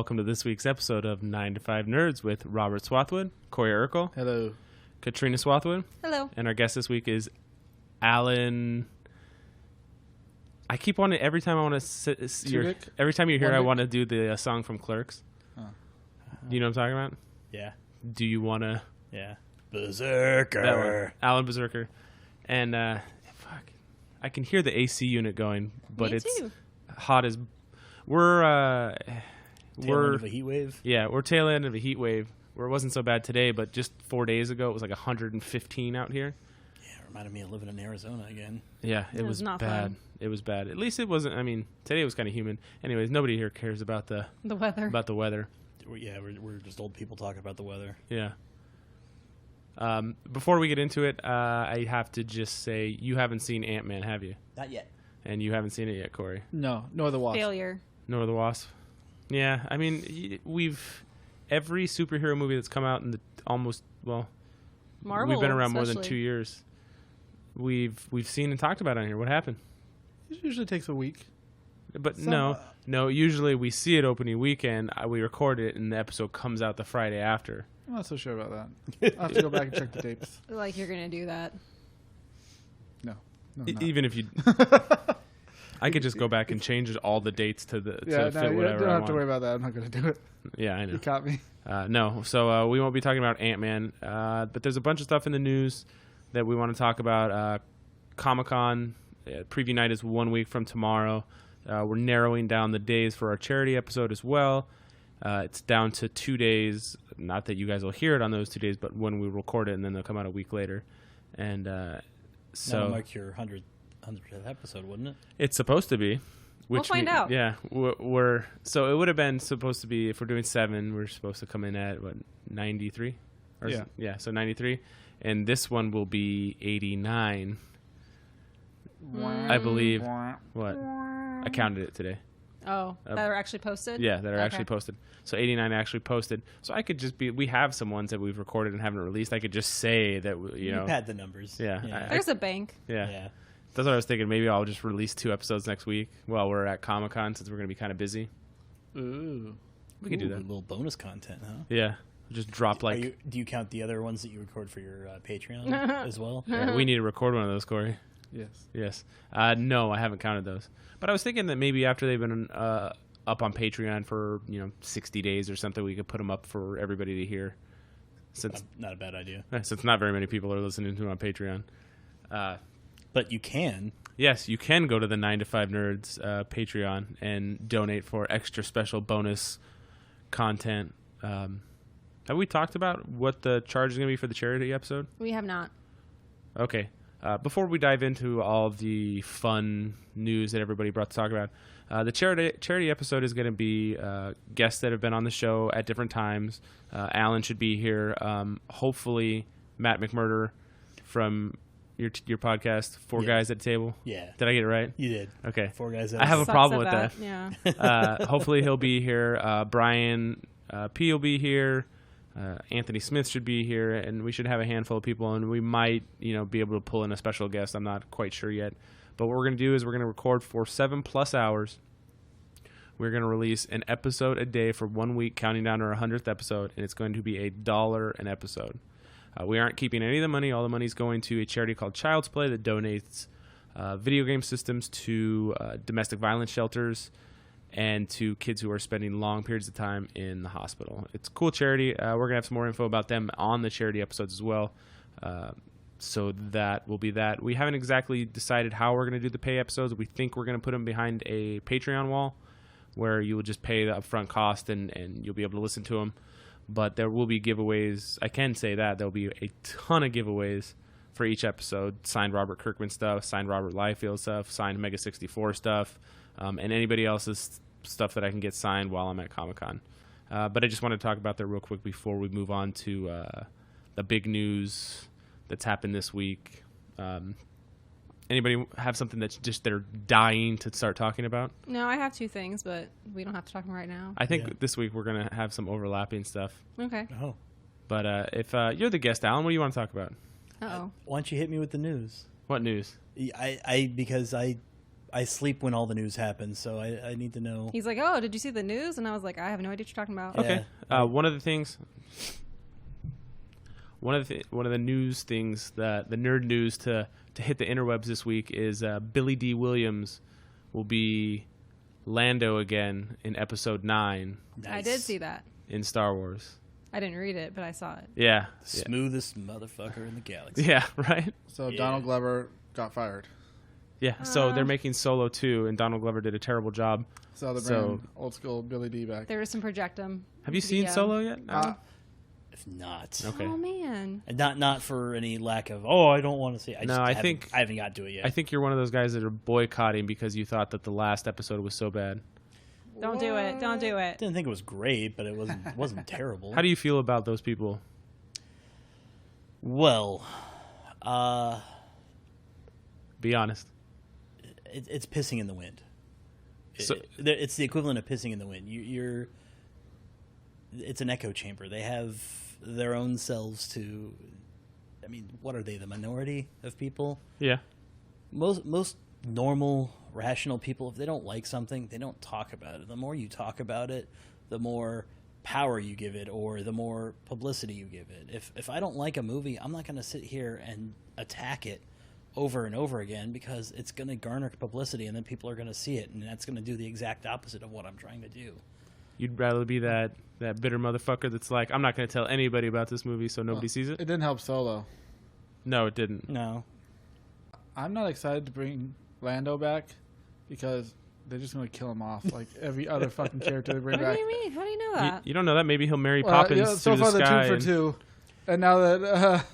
welcome to this week's episode of 9 to 5 Nerds with Robert Swathwood, Corey Urkel. Hello. Katrina Swathwood. Hello. And our guest this week is Alan... I keep wanting, every time I want to... Every time you're here, I want to do the song from Clerks. Do you know what I'm talking about? Yeah. Do you want to... Yeah. Berserker. Alan Berserker. And, I can hear the AC unit going, but Me it's too. hot as... We're Tail end of a heat wave? Yeah, we're tail end of a heat wave where it wasn't so bad today, but just 4 days ago, it was like 115 out here. Yeah, it reminded me of living in Arizona again. Yeah, it was not bad. fun. It was bad. At least it wasn't, today was kind of humid. Anyways, nobody here cares about the weather. About the weather. Yeah, we're just old people talking about the weather. Yeah. Before we get into it, I have to just say, you haven't seen Ant-Man, have you? Not yet. And you haven't seen it yet, Corey? No, nor the Wasp. Failure. Nor the Wasp. Yeah, every superhero movie that's come out in the Marvel, we've been around more than especially. 2 years. We've seen and talked about it on here. What happened? It usually takes a week. But no. Usually we see it opening weekend, we record it, and the episode comes out the Friday after. I'm not so sure about that. I'll have to go back and check the tapes. Like you're going to do that. No. I'm not. Even if you... I could just go back and change all the dates to fit whatever you don't I have to want. worry about that. I'm not going to do it. Yeah, I know. You caught me. No, so we won't be talking about Ant-Man, but there's a bunch of stuff in the news that we want to talk about. Comic-Con preview night is 1 week from tomorrow. We're narrowing down the days for our charity episode as well. It's down to 2 days. Not that you guys will hear it on those 2 days, but when we record it, and then they'll come out a week later. And so That'll mark your 100th episode, wouldn't it? It's supposed to be. We'll find out. Yeah, so it would have been supposed to be, if we're doing 7, we're supposed to come in at 93? So 93, and this one will be 89. I believe. What? I counted it today. Oh, that are actually posted? Yeah, that are actually posted. So 89 actually posted. So I could just we have some ones that we've recorded and haven't released. I could just say that, You've had the numbers. Yeah. There's a bank. Yeah. That's what I was thinking. Maybe I'll just release 2 episodes next week while we're at Comic-Con, since we're going to be kind of busy. Ooh. We could do that. A little bonus content, huh? Yeah. Just drop do you count the other ones that you record for your Patreon as well? Yeah, we need to record one of those, Corey. Yes. No, I haven't counted those. But I was thinking that maybe after they've been up on Patreon for 60 days or something, we could put them up for everybody to hear. Since not a bad idea. Since not very many people are listening to it on Patreon. But you can. Yes, you can go to the 9 to 5 Nerds Patreon and donate for extra special bonus content. Have we talked about what the charge is going to be for the charity episode? We have not. Okay. Before we dive into all the fun news that everybody brought to talk about, the charity episode is going to be guests that have been on the show at different times. Alan should be here. Hopefully, Matt McMurder from your podcast, Four Guys at the Table. Yeah. Did I get it right? You did. Okay. 4 guys at I have a Sucks problem with at that. Yeah. Hopefully, he'll be here. Brian P. will be here. Anthony Smith should be here, and we should have a handful of people, and we might, be able to pull in a special guest. I'm not quite sure yet. But what we're going to do is we're going to record for 7+ hours. We're going to release an episode a day for 1 week, counting down to our 100th episode, and it's going to be $1 an episode. We aren't keeping any of the money. All the money is going to a charity called Child's Play that donates video game systems to domestic violence shelters and to kids who are spending long periods of time in the hospital. It's a cool charity. We're going to have some more info about them on the charity episodes as well. So that will be that. We haven't exactly decided how we're going to do the pay episodes. We think we're going to put them behind a Patreon wall where you will just pay the upfront cost and you'll be able to listen to them. But there will be giveaways. I can say that. There will be a ton of giveaways for each episode. Signed Robert Kirkman stuff, signed Robert Liefeld stuff, signed Mega 64 stuff, and anybody else's stuff that I can get signed while I'm at Comic-Con. But I just want to talk about that real quick before we move on to the big news that's happened this week. Anybody have something that's just they're dying to start talking about? No, I have 2 things, but we don't have to talk about right now. I think this week we're going to have some overlapping stuff. Okay. Oh. But if you're the guest, Alan, what do you want to talk about? Uh-oh. Why don't you hit me with the news? What news? Because I I sleep when all the news happens, so I need to know. He's like, "Oh, did you see the news?" And I was like, "I have no idea what you're talking about." Okay. One of the news things, the nerd news to hit the interwebs this week is Billy D. Williams will be Lando again in Episode 9. Nice. I did see that. In Star Wars. I didn't read it, but I saw it. Yeah. Smoothest motherfucker in the galaxy. Yeah, right? So Donald Glover got fired. Yeah, so they're making Solo 2, and Donald Glover did a terrible job. So they're bringing old school Billy D back. There was some Projectum. Have you seen Solo yet? No? If not. Okay. Oh, man. And not for any lack of, I don't want to see it. I haven't got to it yet. I think you're one of those guys that are boycotting because you thought that the last episode was so bad. Don't do it. Don't do it. Didn't think it was great, but it wasn't terrible. How do you feel about those people? Well, be honest. It's pissing in the wind. So, it's the equivalent of pissing in the wind. It's an echo chamber. They have their own selves to. I mean, what are they? The minority of people? Yeah. Most normal, rational people, if they don't like something, they don't talk about it. The more you talk about it, the more power you give it, or the more publicity you give it. If I don't like a movie, I'm not going to sit here and attack it over and over again, because it's going to garner publicity, and then people are going to see it, and that's going to do the exact opposite of what I'm trying to do. You'd rather be that bitter motherfucker that's like, I'm not going to tell anybody about this movie so nobody sees it? It didn't help Solo. No, it didn't. No. I'm not excited to bring Lando back because they're just going to kill him off like every other fucking character they bring What back. do you mean? How do you know that? You don't know that. Maybe he'll marry Poppins so through far the they're sky. 2 for 2. And now that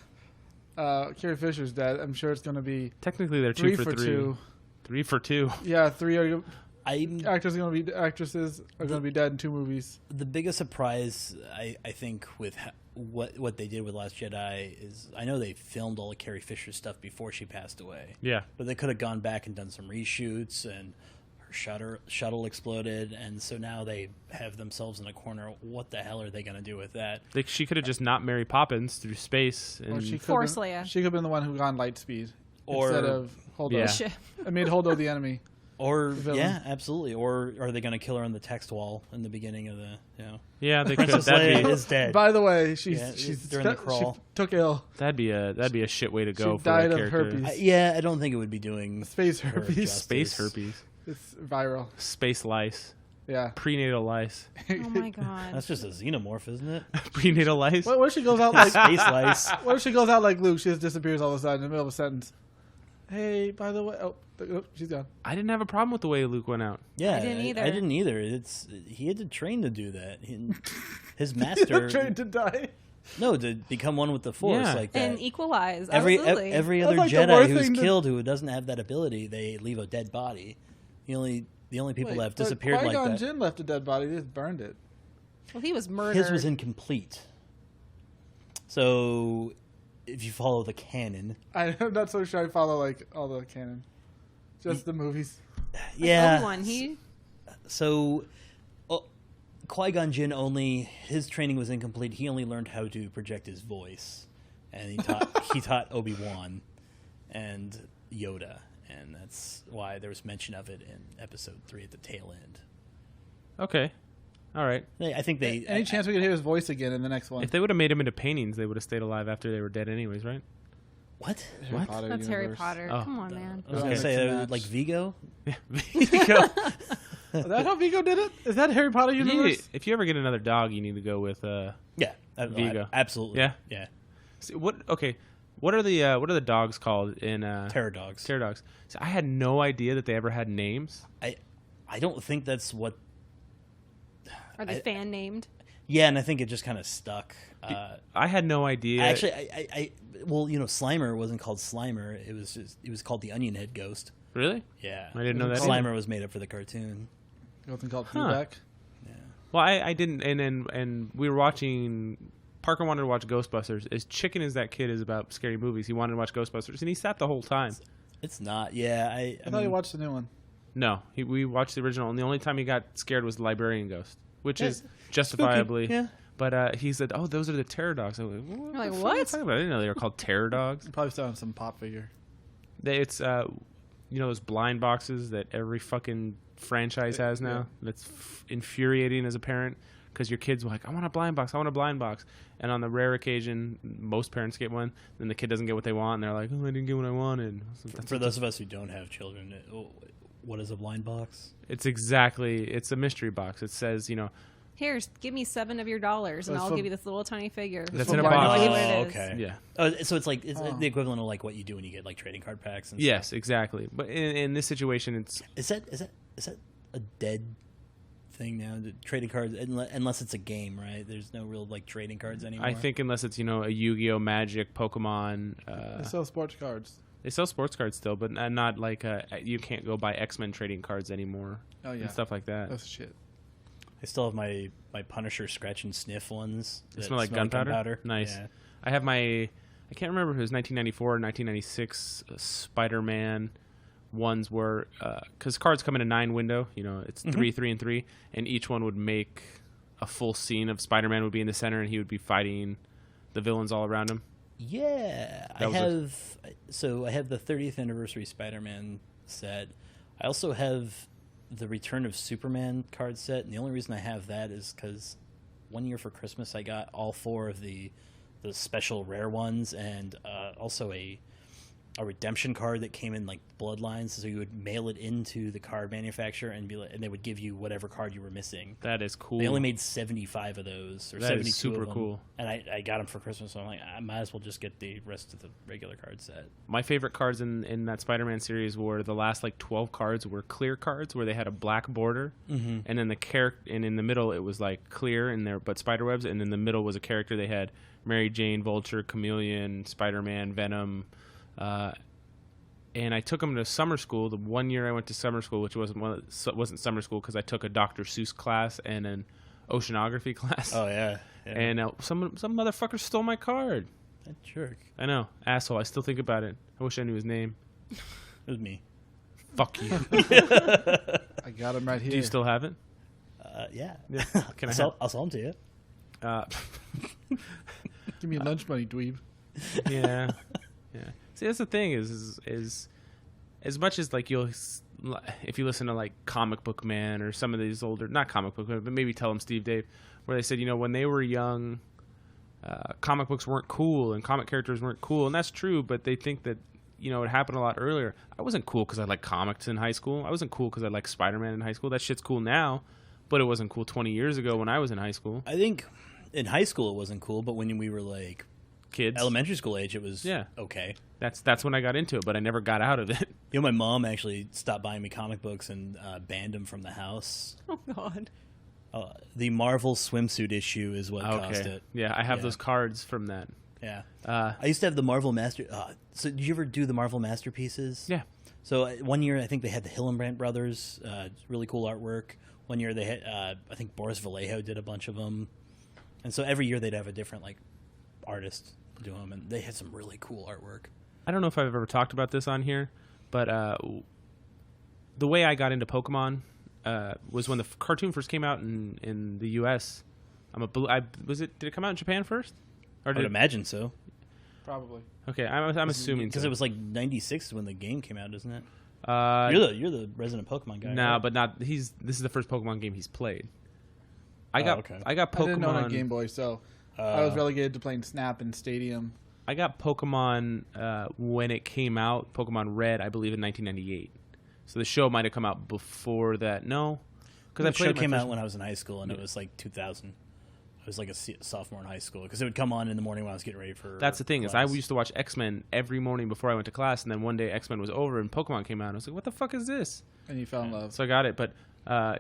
Carrie Fisher's dead, I'm sure it's going to be Technically, they're 3 2 for 3. 2. 3 for 2. Yeah, 3 Actresses are going to be dead in 2 movies. The biggest surprise, I think, with what they did with Last Jedi is, I know they filmed all of Carrie Fisher's stuff before she passed away. Yeah. But they could have gone back and done some reshoots, and her shuttle exploded, and so now they have themselves in a corner. What the hell are they going to do with that? She could have just not married Poppins through space. Or And she Force Leia. She could have been the one who got light speed Or- instead of Holdo. Yeah. I made Holdo the enemy. Or, villain. yeah, absolutely. Or are they going to kill her on the text wall in the beginning of the, yeah, they could. Princess That'd Leia be, is dead. By the way, she's during the crawl. she took ill. that'd be a shit way to go She for died that of character. herpes. I don't think it would be doing Space her herpes. justice. Space herpes. It's viral. Space lice. Yeah. Prenatal lice. Oh my god. That's just a xenomorph, isn't it? Prenatal lice. What if she goes out like Space lice. what if she goes out like Luke? She just disappears all of a sudden in the middle of a sentence. Hey, by the way, she's gone. I didn't have a problem with the way Luke went out. Yeah, I didn't either. I didn't either. He had to train to do that. His master trained to die. No, to become one with the Force Yeah. like that. And equalize. every Absolutely. other That's like the Jedi worst who's thing to- killed who doesn't have that ability, they leave a dead body. The only people that have disappeared like Qui-Gon that. Jinn left a dead body. They just burned it. Well, he was murdered. His was incomplete. So, if you follow the canon, I'm not so sure I follow like all the canon, just the movies. yeah. Obi-Wan, he So, Qui-Gon Jinn his training was incomplete. He only learned how to project his voice, and he taught Obi-Wan and Yoda, and that's why there was mention of it in Episode 3 at the tail end. Okay. All right. I think they Any chance we could hear his voice again in the next one? If they would have made him into paintings, they would have stayed alive after they were dead anyways, right? What? Harry Potter That's Harry universe. Potter. Oh. Come on, man. I was Okay. gonna say Mix and match. like Vigo. Yeah. Vigo. Is that how Vigo did it? Is that Harry Potter universe? If you ever get another dog, you need to go with Yeah, Vigo. absolutely. Yeah? yeah. see, what are the dogs called in Terror dogs. Terror dogs? So I had no idea that they ever had names. I don't think that's what. Are they fan named? Yeah, and I think it just kind of stuck. I had no idea. Actually, well, Slimer wasn't called Slimer. It was called the Onion Head Ghost. Really? Yeah, I didn't know that Slimer was made up for the cartoon. Something called Huh. feedback. Well, I didn't, and we were watching. Parker wanted to watch Ghostbusters. As chicken as that kid is about scary movies, he wanted to watch Ghostbusters, and he sat the whole time. It's not. Yeah, I thought you watched the new one. No, we watched the original, and the only time he got scared was the librarian ghost, which Yeah. is justifiably. Yeah. But he said, "Oh, those are the terror dogs." I was like, You're like, the fuck what? are you talking about? I didn't know they were called terror dogs. Probably still on some pop figure. It's those blind boxes that every fucking franchise has now. Yeah. That's infuriating as a parent because your kid's like, I want a blind box, and on the rare occasion, most parents get one. Then the kid doesn't get what they want, and they're like, oh, I didn't get what I wanted. For those of us who don't have children, what is a blind box? It's a mystery box. It says, Here, give me $7 of your dollars, and That's I'll for- give you this little tiny figure. That's for in a blind box. No idea box. what it is. Okay. Yeah. Oh, so it's like the equivalent of like what you do when you get like trading card packs. And Yes, stuff. exactly. But in this situation, it's Is that a dead thing now? The trading cards, unless it's a game, right? There's no real like trading cards anymore. I think unless it's a Yu-Gi-Oh, Magic, Pokemon. They sell sports cards. They sell sports cards still, but not like you can't go buy X-Men trading cards anymore. Oh yeah, And stuff like that. that's shit. I still have my Punisher scratch and sniff ones. They that smell like gunpowder? Nice. Yeah. I have I can't remember if it was 1994 or 1996 Spider-Man ones were because cards come in a 9 window. It's 3, 3, and 3, and each one would make a full scene of Spider-Man would be in the center, and he would be fighting the villains all around him. Yeah, I have the 30th anniversary Spider-Man set. I also have the Return of Superman card set, and the only reason I have that is because one year for Christmas I got all 4 of the special rare ones, and also a redemption card that came in like bloodlines, so you would mail it into the card manufacturer and they would give you whatever card you were missing. That is cool. They only made 75 of those, or That 72 is super of them. cool. And I got them for Christmas, so I'm like, I might as well just get the rest of the regular card set. My favorite cards in that Spider-Man series were the last 12 cards were clear cards where they had a black border, and then and in the middle it was like clear in there but spiderwebs, and in the middle was a character they had: Mary Jane, Vulture, Chameleon, Spider-Man, Venom. And I took them to summer school. The one year I went to summer school, which wasn't summer school because I took a Dr. Seuss class and an oceanography class. Oh yeah. And some motherfucker stole my card. That jerk. I know, asshole. I still think about it. I wish I knew his name. It was me. Fuck you. I got him right here. Do you still have it? Yeah. Can I'll sell them to you. Give me lunch money, dweeb. Yeah. See, that's the thing is as much as if you listen to Comic Book Man or some of these older, not Comic Book Man, but maybe Tell 'em Steve Dave, where they said, when they were young, comic books weren't cool and comic characters weren't cool, and that's true. But they think that it happened a lot earlier. I wasn't cool because I liked comics in high school. I wasn't cool because I liked Spider-Man in high school. That shit's cool now, but it wasn't cool 20 years ago when I was in high school. I think in high school it wasn't cool, but when we were Kids, elementary school age, it was Yeah. okay. That's when I got into it, but I never got out of it. My mom actually stopped buying me comic books and banned them from the house. Oh God. The Marvel swimsuit issue is what caused it. Yeah, I have Yeah. those cards from that. Yeah. I used to have the Marvel Master. So did you ever do the Marvel Masterpieces? Yeah. So one year I think they had the Hillenbrand brothers, really cool artwork. One year they had, I think Boris Vallejo did a bunch of them, and so every year they'd have a different artist do them, and they had some really cool artwork. I don't know if I've ever talked about this on here, but the way I got into Pokemon was when the cartoon first came out in the U.S. Did it come out in Japan first? Or I would imagine so. Probably. Okay, I'm assuming because so. it was 96 when the game came out, isn't it? Uh, You're the resident Pokemon guy. No, right? but not. This is the first Pokemon game he's played. I got okay. I got I didn't own a Pokemon. Game Boy, so I was relegated to playing Snap and Stadium. I got Pokemon when it came out. Pokemon Red, I believe, in 1998. So the show might have come out before that. No, because The show came out when I was in high school, and it was 2000. I was a sophomore in high school because it would come on in the morning when I was getting ready for. That's the thing class. is I used to watch X-Men every morning before I went to class, and then one day X-Men was over and Pokemon came out. And I was like, what the fuck is this? And you fell in love. So I got it. But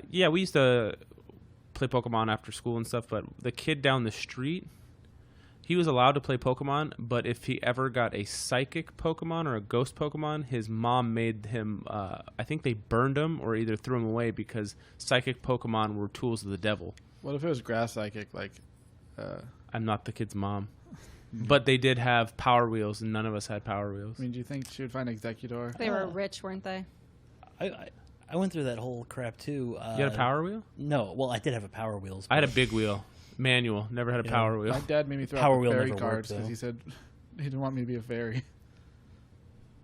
yeah, we used to play Pokemon after school and stuff. But the kid down the street, he was allowed to play Pokemon, but if he ever got a psychic Pokemon or a ghost Pokemon, his mom made him, I think they burned him or either threw him away because psychic Pokemon were tools of the devil. What if it was Grass Psychic? I'm not the kid's mom. But they did have Power Wheels, and none of us had Power Wheels. I mean, do you think she would find Executor? They were rich, weren't they? I went through that whole crap too. You had a Power Wheel? No, well, I did have a Power Wheels. I had a big wheel. Manual. Never had a Power Wheel. My dad made me throw Power out the Wheel fairy never cards worked, because though. he said he didn't want me to be a fairy.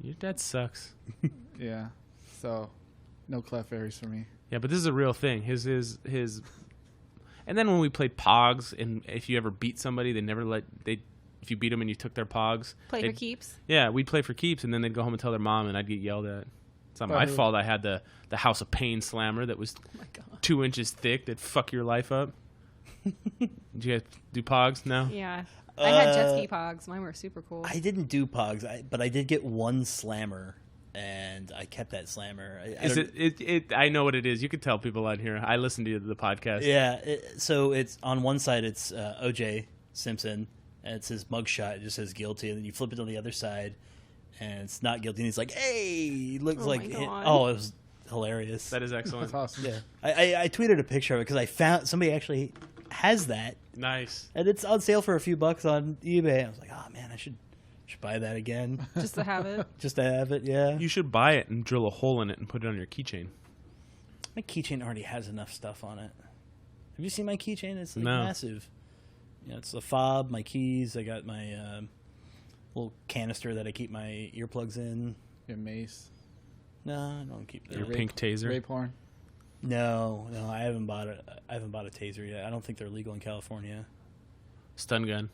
Your dad sucks. Yeah. So, no clef fairies for me. Yeah, but this is a real thing. His. And then when we played pogs, and if you ever beat somebody, they never let if you beat them and you took their pogs, Play for keeps. Yeah, we'd play for keeps, and then they'd go home and tell their mom, and I'd get yelled at. It's not my fault. I had the House of Pain slammer that was 2 inches thick that'd fuck your life up. Did you guys do pogs? No. Yeah. I had jet ski pogs. Mine were super cool. I didn't do pogs, but I did get one slammer, and I kept that slammer. I know what it is. You could tell people on here. I listen to the podcast. Yeah. So it's on one side, it's O.J. Simpson, and it's his mugshot. It just says guilty, and then you flip it on the other side, and it's not guilty. And he's like, "Hey," he looks like, my God. oh, it was hilarious. That is excellent. That's awesome. Yeah, I tweeted a picture of it because I found somebody actually has that, Nice. and it's on sale for a few bucks on eBay. I was like, oh man, I should buy that again Just to have it. just to have it. Yeah, You should buy it and drill a hole in it and put it on your keychain. my keychain already has enough stuff on it. Have you seen my keychain? It's like No. massive. You know, it's the fob, my keys. I got my little canister that I keep my earplugs in. Your mace. No, I don't keep that. Your pink taser. Rape horn. No, I haven't bought it. I haven't bought a taser yet. I don't think they're legal in California. Stun gun.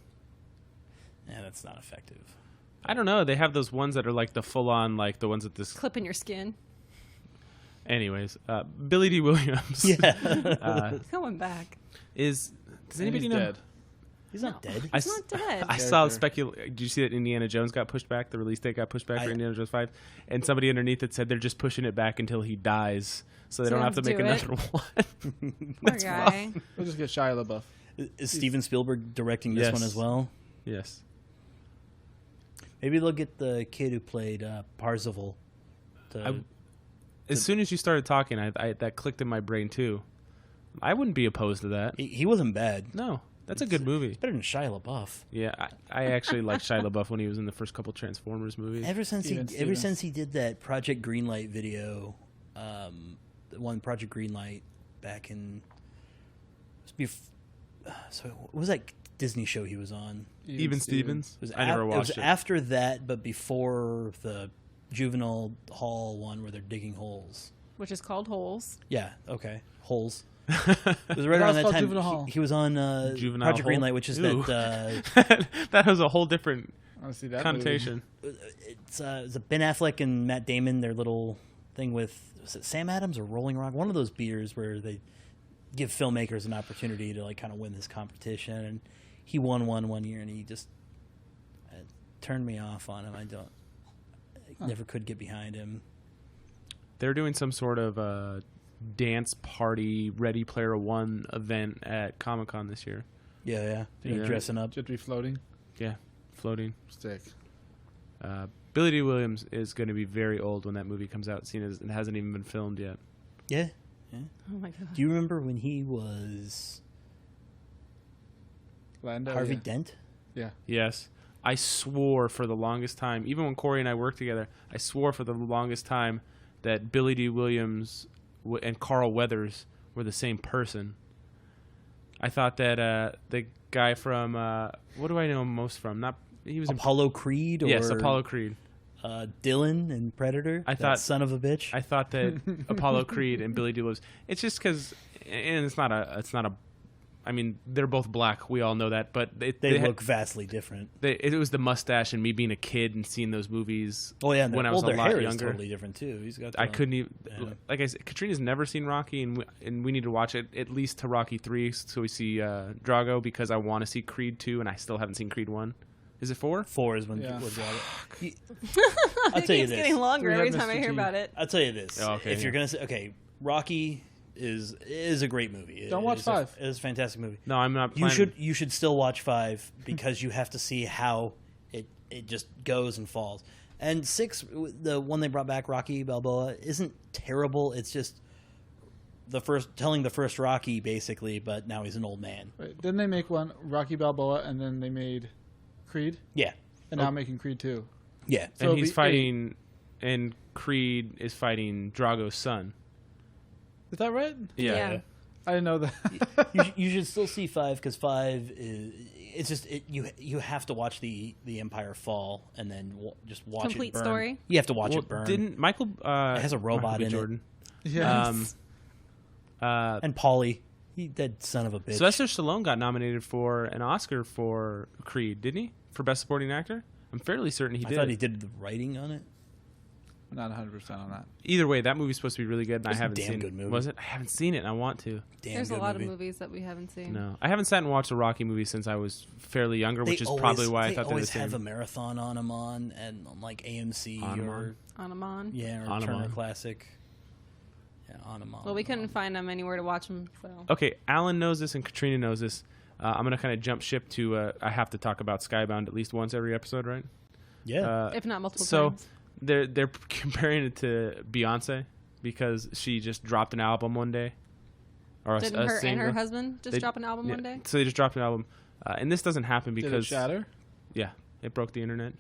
Yeah, that's not effective. I don't know. They have those ones that are like the full-on, like the ones that this... Clip in your skin. Anyways, Billy D. Williams. Yeah, Going back. Does And anybody he's know? dead. he's not dead. I He's not dead. I saw Character. Did you see that Indiana Jones got pushed back? The release date got pushed back for I- Indiana Jones 5, and somebody underneath it said they're just pushing it back until he dies, so they So don't they have to don't make have to another one. Poor guy. We'll just get Shia LaBeouf. Is Steven Spielberg directing this Yes. one as well? Yes. Maybe they'll get the kid who played Parzival. As soon as you started talking, I that clicked in my brain too. I wouldn't be opposed to that. He wasn't bad. No, that's a good movie. Better than Shia LaBeouf. Yeah, I actually liked Shia LaBeouf when he was in the first couple Transformers movies. Ever since Steven he did that Project Greenlight video, the one Project Greenlight back in. So what was that Disney show he was on? Even Stevens. It was I never watched it. it. Was after that, but before the juvenile hall one where they're digging holes. Which is called Holes. Yeah. Okay. Holes. It was right around that called time. Juvenile Hall. He was on Juvenile Project Hall? Greenlight, which is Ooh. that. That has a whole different I want to see that connotation. It's a Ben Affleck and Matt Damon. Their little thing with was it Sam Adams or Rolling Rock? One of those beers where they give filmmakers an opportunity to like kind of win this competition, and he won one year, and he just turned me off on him. I never could get behind him. They're doing some sort of dance party Ready Player One event at Comic-Con this year. Yeah. Yeah. Dressing up. Should be floating. Yeah, floating. Stick. Billy D. Williams is going to be very old when that movie comes out, seeing as it hasn't even been filmed yet. Yeah. Oh my god. Do you remember when he was Lando. Harvey yeah. Dent? Yeah. Yes. I swore for the longest time, even when Corey and I worked together, I swore for the longest time that Billy D. Williams and Carl Weathers were the same person. I thought that the guy from what do I know him most from? Not he was Apollo Creed? Or yes, Apollo Creed. Dylan in Predator? I That thought- son of a bitch. I thought that Apollo Creed and Billy D. Williams. It's just because, and it's not a. I mean, they're both black. We all know that, but they look vastly different. It was the mustache and me being a kid and seeing those movies. Oh yeah, when I was a their lot hair younger. is totally different too. He's got. I couldn't even. Yeah. Like I said, Katrina's never seen Rocky, and we need to watch it at least to Rocky 3, so we see Drago, because I want to see Creed 2, and I still haven't seen Creed 1. Is it 4? 4 is when Yeah. people got it. I'll tell you it's this. getting longer We every have time I Mr. hear T. about it. I'll tell you this. Oh, okay, if you're yeah. gonna say Rocky is a great movie. Don't watch 5. It is a fantastic movie. No, I'm not planning. You should still watch 5 because you have to see how it just goes and falls. And 6, the one they brought back, Rocky Balboa, isn't terrible. It's just telling the first Rocky basically, but now he's an old man. Wait, didn't they make one Rocky Balboa and then they made Creed? Yeah, And now making Creed 2. yeah. So And it'll he's be fighting, and Creed is fighting Drago's son. Is that right? Yeah. I didn't know that. You should still see 5 because 5 is it's just you have to watch the Empire fall and then just watch Complete it burn. story? You have to watch Well, it burn. didn't Michael? It has a robot Michael B. in Jordan. Yeah. And Paulie, that son of a bitch. Sylvester Stallone got nominated for an Oscar for Creed, didn't he? For Best Supporting Actor? I'm fairly certain he I did. thought he did the writing on it. Not 100% on that. Either way, that movie's supposed to be really good, and I It's a haven't damn seen good it. movie. Was it? I haven't seen it, and I want to. Damn There's a good lot movie. of movies that we haven't seen. No, I haven't sat and watched a Rocky movie since I was fairly younger, which is probably why I thought they were the always have a same. marathon on them and on like AMC On 'em or Anamon. yeah or On 'em Turner on. Classic. Yeah, on them on. Well, we couldn't find them anywhere to watch them. So Okay, Alan knows this, and Katrina knows this. I'm gonna kind of jump ship to. I have to talk about Skybound at least once every episode, right? Yeah. if not multiple So times. they're comparing it to Beyonce because she just dropped an album one day, or Didn't a her and single. her husband just They- drop an album Yeah, one day? So they just dropped an album, and this doesn't happen Did it because shatter? yeah, it broke the internet.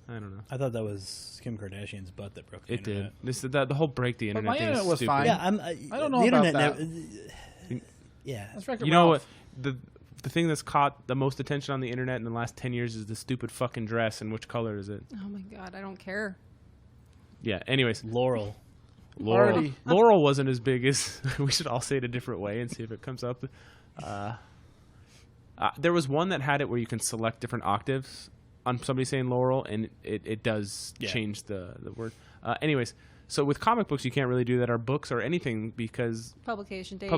I don't know. I thought that was Kim Kardashian's butt that broke the It did. internet. The whole break the But internet my thing internet is was stupid. fine. Yeah, I don't know the about internet that. yeah. Let's Wreck-It You know Ralph. what? The thing that's caught the most attention on the internet in the last 10 years is the stupid fucking dress, and which color is it? Oh my god, I don't care. Yeah, anyways. Laurel. Laurel wasn't as big as... we should all say it a different way and see if it comes up. There was one that had it where you can select different octaves on somebody saying Laurel, and it does change the word. Anyways, so with comic books, you can't really do that, or books, or anything, because... Publication date.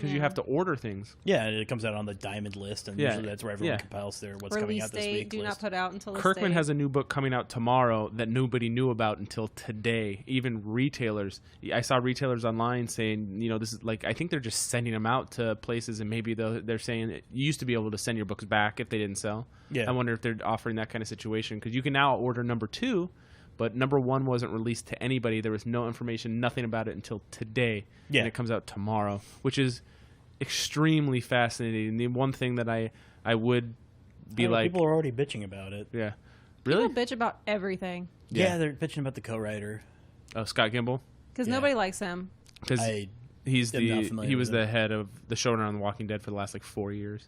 you have to order things. Yeah, and it comes out on the diamond list, and Yeah, usually that's where everyone yeah. compiles their what's Release coming out this date, week do list. not put out until this Kirkman date. has a new book coming out tomorrow that nobody knew about until today. Even retailers. I saw retailers online saying, this is like, I think they're just sending them out to places, and maybe they're saying you used to be able to send your books back if they didn't sell. Yeah. I wonder if they're offering that kind of situation, because you can now order number 2, but number 1 wasn't released to anybody. There was no information, nothing about it until today. Yeah. And it comes out tomorrow, which is extremely fascinating. The one thing that I would be like... people are already bitching about it. Yeah. Really? People bitch about everything Yeah, they're bitching about the co-writer. Oh, Scott Gimble? because Yeah. nobody likes him. Because I he's am not familiar he was with the it. head of the showrunner on The Walking Dead for the last 4 years.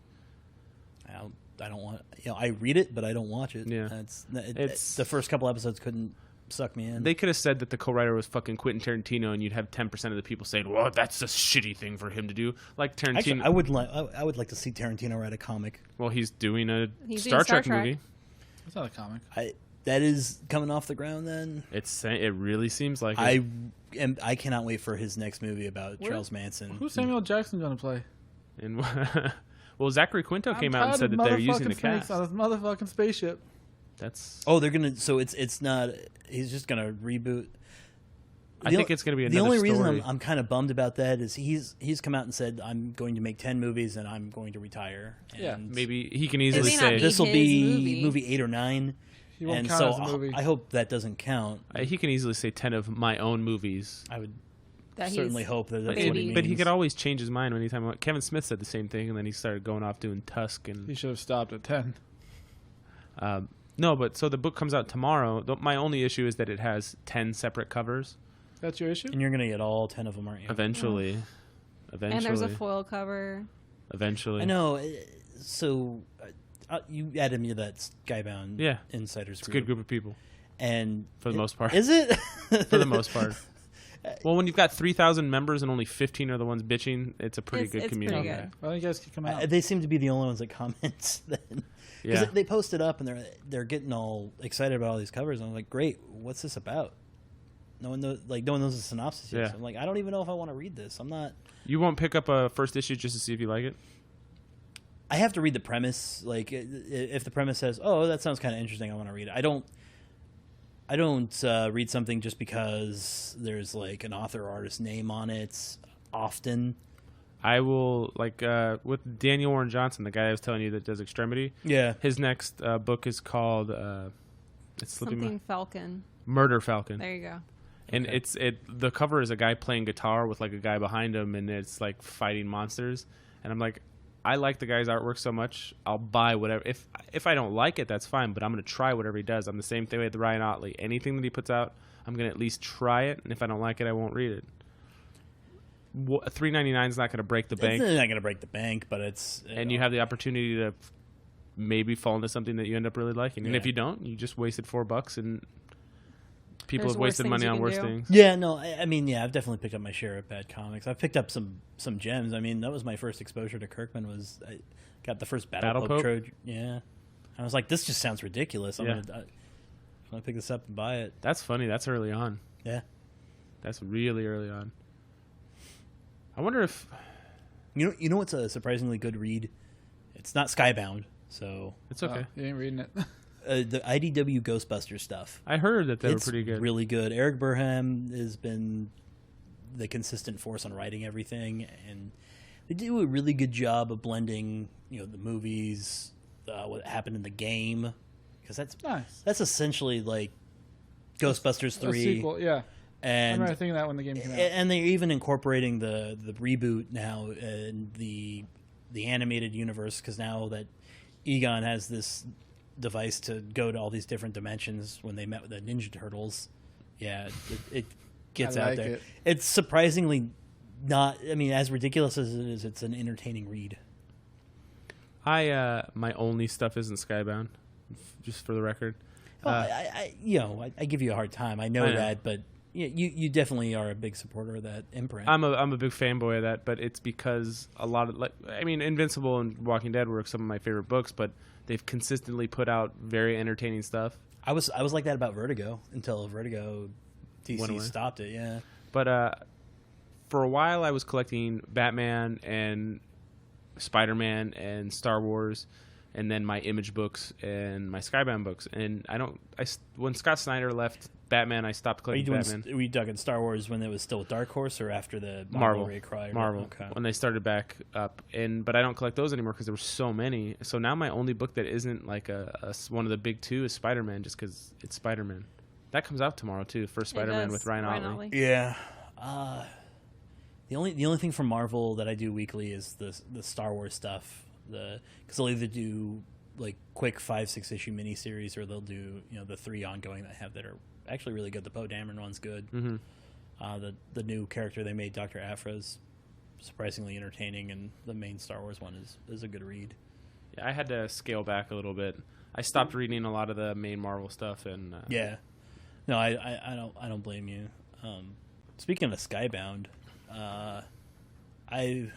I don't want. I read it, but I don't watch it. Yeah. It's the first couple episodes couldn't suck me in. They could have said that the co-writer was fucking Quentin Tarantino, and you'd have 10% of the people saying, "Well, that's a shitty thing for him to do." Like Tarantino. Actually, I would like to see Tarantino write a comic. Well, he's doing a He's Star doing Star Trek Trek. movie. It's not a comic. That is coming off the ground. Then It really seems like it. I cannot wait for his next movie about Where- Charles Manson. Who's Samuel Jackson going to play? And well, Zachary Quinto came out and I'm said tired that of they're using the motherfucking snakes cast. on this motherfucking spaceship. That's. Oh, they're gonna. So it's not. He's just gonna reboot. I think it's going to be The another only reason story. I'm kind of bummed about that is he's come out and said I'm going to make 10 movies and I'm going to retire. Yeah, And Maybe he can easily may not say be this will his be movie. 8 or 9. He won't And count so as a movie. I hope that doesn't count. he can easily say 10 of my own movies. I would That certainly he's hope that that's Maybe. what he means. But he could always change his mind anytime. Kevin Smith said the same thing, and then he started going off doing Tusk and He should have stopped at 10. no. But so the book comes out tomorrow. My only issue is that it has 10 separate covers. That's your issue? And you're gonna get all 10 of them, aren't you? Eventually, and there's a foil cover. eventually. I know. So you added me to that Skybound Yeah. Insiders It's a group. good group of people And for the most part. Is it? For the most part. Well, when you've got 3,000 members and only 15 are the ones bitching, it's a pretty good It's community. pretty good. Well, you guys can come out. They seem to be the only ones that comment. Then. Yeah. Because they post it up and they're getting all excited about all these covers. And I'm like, great, what's this about? No one knows the synopsis yet. Yeah. So I'm like, I don't even know if I want to read this. I'm not. You won't pick up a first issue just to see if you like it? I have to read the premise. Like, if the premise says, "Oh, that sounds kind of interesting," I want to read it. I don't read something just because there's like an author or artist name on it. Often, I will, with Daniel Warren Johnson, the guy I was telling you that does Extremity. yeah. His next book is called it's slipping Something Falcon. Murder Falcon. There you go. And Okay. the cover is a guy playing guitar with like a guy behind him, and it's like fighting monsters. And I'm like, I like the guy's artwork so much, I'll buy whatever. If I don't like it, that's fine, but I'm gonna try whatever he does. I'm the same thing with Ryan Otley. Anything that he puts out, I'm gonna at least try it, and if I don't like it, I won't read it. $3.99 is not going to break the bank. It's not going to break the bank, but it's... And you have the opportunity to maybe fall into something that you end up really liking. And if you don't, you just wasted $4 and people have wasted money on worse things. Yeah, no, I mean, yeah, I've definitely picked up my share of bad comics. I've picked up some gems. I mean, that was my first exposure to Kirkman. I got the first Battle Pope Trojan. Yeah. I was like, this just sounds ridiculous. I'm going to pick this up and buy it. That's funny. That's early on. Yeah. That's really early on. I wonder if... You know what's a surprisingly good read? It's not Skybound, so... It's okay. You ain't reading it. The IDW Ghostbusters stuff. I heard that they were pretty good. It's really good. Eric Burham has been the consistent force on writing everything, and they do a really good job of blending, the movies, what happened in the game, because that's nice. That's essentially like Ghostbusters 3. A sequel, yeah. And I remember thinking that when the game came out. And they're even incorporating the reboot now in the animated universe, because now that Egon has this device to go to all these different dimensions when they met with the Ninja Turtles, it gets out there. It's surprisingly not, I mean, as ridiculous as it is, it's an entertaining read. My only stuff isn't Skybound, just for the record. Well, I give you a hard time. I know that, but you definitely are a big supporter of that imprint. I'm a big fanboy of that, but it's because a lot of Invincible and Walking Dead were some of my favorite books, but they've consistently put out very entertaining stuff. I was like that about Vertigo until Vertigo DC stopped it. Yeah, but for a while I was collecting Batman and Spider-Man and Star Wars, and then my Image books and my Skybound books. And when Scott Snyder left Batman, I stopped collecting Batman. Were you dug in Star Wars when it was still Dark Horse, or after the Marvel Raycry? Marvel, okay. When they started back up. But I don't collect those anymore because there were so many. So now my only book that isn't like one of the big two is Spider-Man, just because it's Spider-Man. That comes out tomorrow too. First Spider-Man with Ryan Otley. Yeah. The only thing from Marvel that I do weekly is the Star Wars stuff. Because they'll either do like quick 5-6 issue miniseries, or they'll do the 3 ongoing that are actually really good. The Poe Dameron one's good. Mm-hmm. The new character they made, Dr. Aphra, is surprisingly entertaining, and the main Star Wars one is a good read. Yeah, I had to scale back a little bit. I stopped reading a lot of the main Marvel stuff, and no, I don't blame you. Speaking of Skybound, I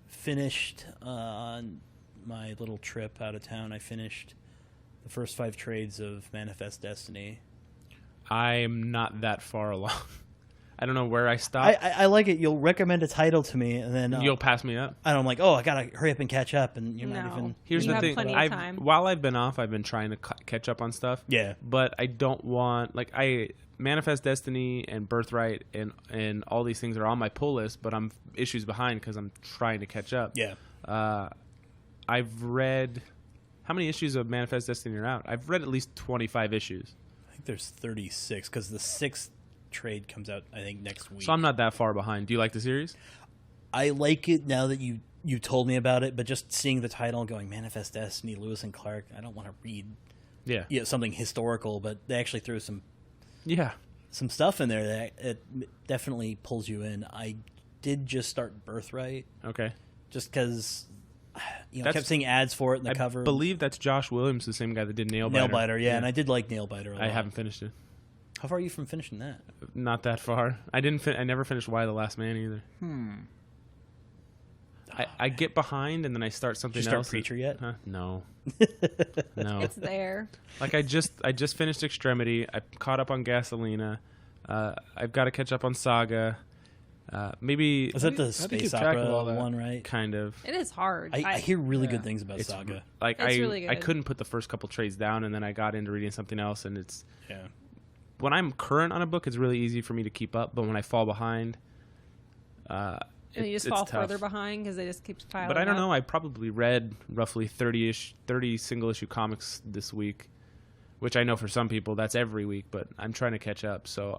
finished on my little trip out of town. I finished the first 5 trades of Manifest Destiny. I'm not that far along. I don't know where I stopped. I like it. You'll recommend a title to me, and then you'll pass me up. And I'm like, I gotta hurry up and catch up, and you're not even. Here's the thing. Plenty of time. While I've been off, I've been trying to catch up on stuff. Yeah. But I don't want Manifest Destiny and Birthright and all these things are on my pull list, but I'm issues behind because I'm trying to catch up. Yeah. I've read, how many issues of Manifest Destiny are out? I've read at least 25 issues. I think there's 36 because the 6th trade comes out, I think, next week. So I'm not that far behind. Do you like the series? I like it now that you told me about it, but just seeing the title and going Manifest Destiny, Lewis and Clark, I don't want to read something historical, but they actually threw some stuff in there that it definitely pulls you in. I did just start Birthright. Okay. Just because I kept seeing ads for it in the cover. I believe that's Josh Williams, the same guy that did Nailbiter. Nailbiter, yeah, and I did like Nailbiter a lot. I haven't finished it. How far are you from finishing that? Not that far. I never finished Y the Last Man either. I get behind and then I start something else. Did you start Preacher yet? Huh? No. No. It's there. Like I just finished Extremity. I caught up on Gasolina. I've got to catch up on Saga. Maybe is that the space opera one, right? Kind of. It is hard. I hear really good things about Saga. Like it's really good. I couldn't put the first couple trades down, and then I got into reading something else, and it's yeah. When I'm current on a book, it's really easy for me to keep up. But when I fall behind, and you just fall further behind because they just keep piling up. But I don't know. I probably read roughly 30 single issue comics this week, which I know for some people that's every week. But I'm trying to catch up, so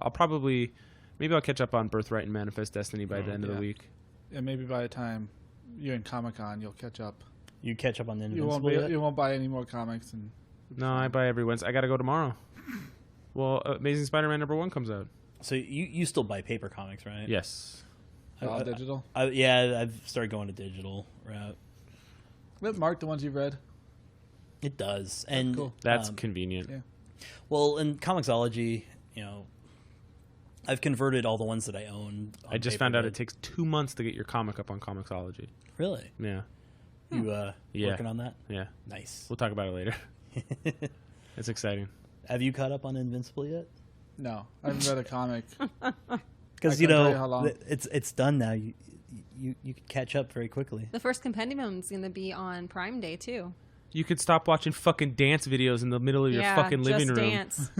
maybe I'll catch up on Birthright and Manifest Destiny by the end of the week. Yeah, maybe by the time you're in Comic-Con, you'll catch up. You catch up on the Invincible. You won't buy any more comics. No, I buy every Wednesday. I got to go tomorrow. Well, Amazing Spider-Man #1 comes out. So you still buy paper comics, right? Yes. All digital? Yeah, I've started going to digital route. Let mark the ones you've read. It does. And cool. That's convenient. Yeah. Well, in Comixology, I've converted all the ones that I own. I just found out it takes 2 months to get your comic up on Comixology. Really? Yeah. You working on that? Yeah. Nice. We'll talk about it later. It's exciting. Have you caught up on Invincible yet? No, I haven't read a comic. Because it's done now. You can catch up very quickly. The first compendium's going to be on Prime Day too. You could stop watching fucking dance videos in the middle of your fucking living room dance.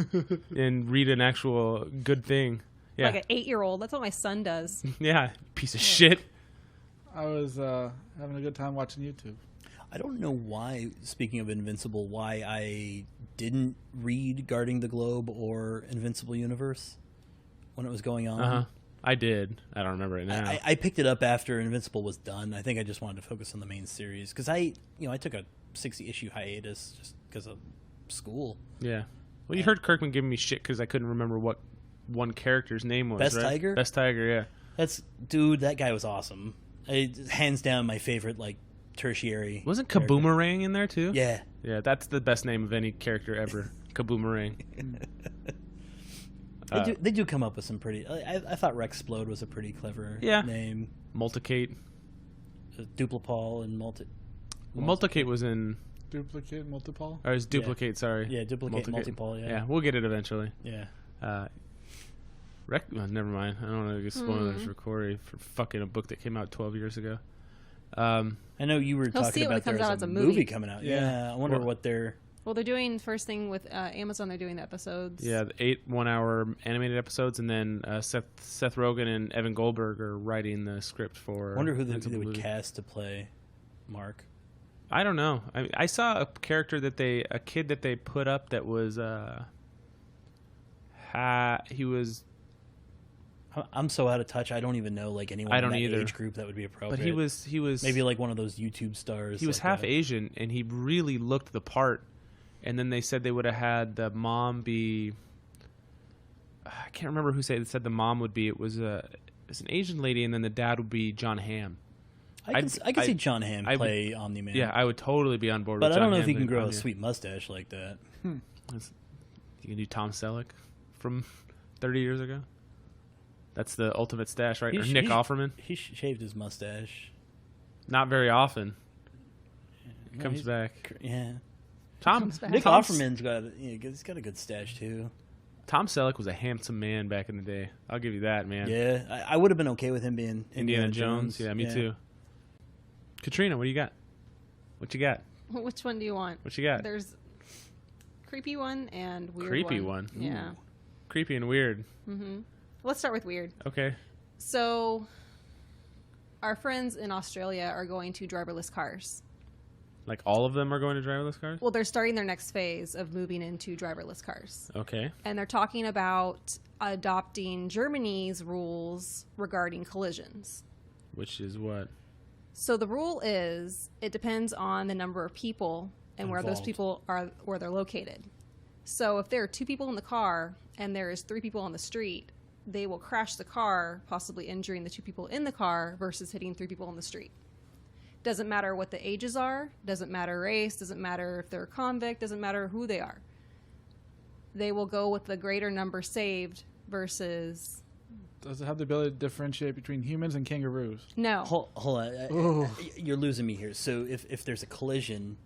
and read an actual good thing. Yeah. Like an 8-year-old. That's what my son does. Yeah, piece of shit. I was having a good time watching YouTube. I don't know why, speaking of Invincible, why I didn't read Guarding the Globe or Invincible Universe when it was going on. Uh-huh. I did. I don't remember it now. I picked it up after Invincible was done. I think I just wanted to focus on the main series because I took a 60-issue hiatus just because of school. Yeah. Well, you heard Kirkman giving me shit because I couldn't remember what one character's name was. Best right? Tiger? Best Tiger, yeah. That guy was awesome. Hands down my favorite, tertiary. Wasn't Kaboomerang in there too? Yeah. Yeah, that's the best name of any character ever. Kaboomerang. They do come up with some pretty... I thought Rexplode was a pretty clever name. Multicate. Duplipol and Multicate was in... Duplicate, Multipol? Or it's Duplicate, sorry. Yeah, Duplicate, Multipol, yeah. Yeah, we'll get it eventually. Yeah. Never mind. I don't want to get spoilers for Corey for fucking a book that came out 12 years ago. I know you were talking about there was a movie coming out. Yeah, I wonder what they're... Well, they're doing first thing with Amazon. They're doing the episodes. Yeah, the 8 1-hour animated episodes, and then Seth Rogen and Evan Goldberg are writing the script for. I wonder who they would cast to play Mark. I don't know. I saw a character a kid that they put up that was he was. I'm so out of touch. I don't even know anyone in that age group that would be appropriate. But he was maybe one of those YouTube stars. He was half Asian, and he really looked the part. And then they said they would have had the mom be. I can't remember who said the mom would be. It was an Asian lady, and then the dad would be John Hamm. I can see John Hamm play Omni-Man. Yeah, I would totally be on board but with John I don't know Hamm if he can grow Omni. a sweet mustache like that. You can do Tom Selleck from 30 years ago. That's the ultimate stash, right? Or Nick Offerman. He shaved his mustache. Not very often. He comes back. Yeah. Nick Offerman's he's got a good stash too. Tom Selleck was a handsome man back in the day. I'll give you that, man. Yeah, I would have been okay with him being Indiana Jones. Yeah, me too. Katrina, what do you got? What you got? Which one do you want? What you got? There's creepy one and weird creepy one. Yeah. Ooh. Creepy and weird. Mm-hmm. Let's start with weird. Okay. So, our friends in Australia are going to driverless cars. Like all of them are going to driverless cars? Well, they're starting their next phase of moving into driverless cars. Okay. And they're talking about adopting Germany's rules regarding collisions. Which is what? So the rule is it depends on the number of people and where those people are, where they're located. So if there are 2 people in the car and there is 3 people on the street, they will crash the car, possibly injuring the 2 people in the car versus hitting 3 people on the street. Doesn't matter what the ages are, doesn't matter race, doesn't matter if they're a convict, doesn't matter who they are. They will go with the greater number saved versus... Does it have the ability to differentiate between humans and kangaroos? No. Hold on. You're losing me here. So if there's a collision,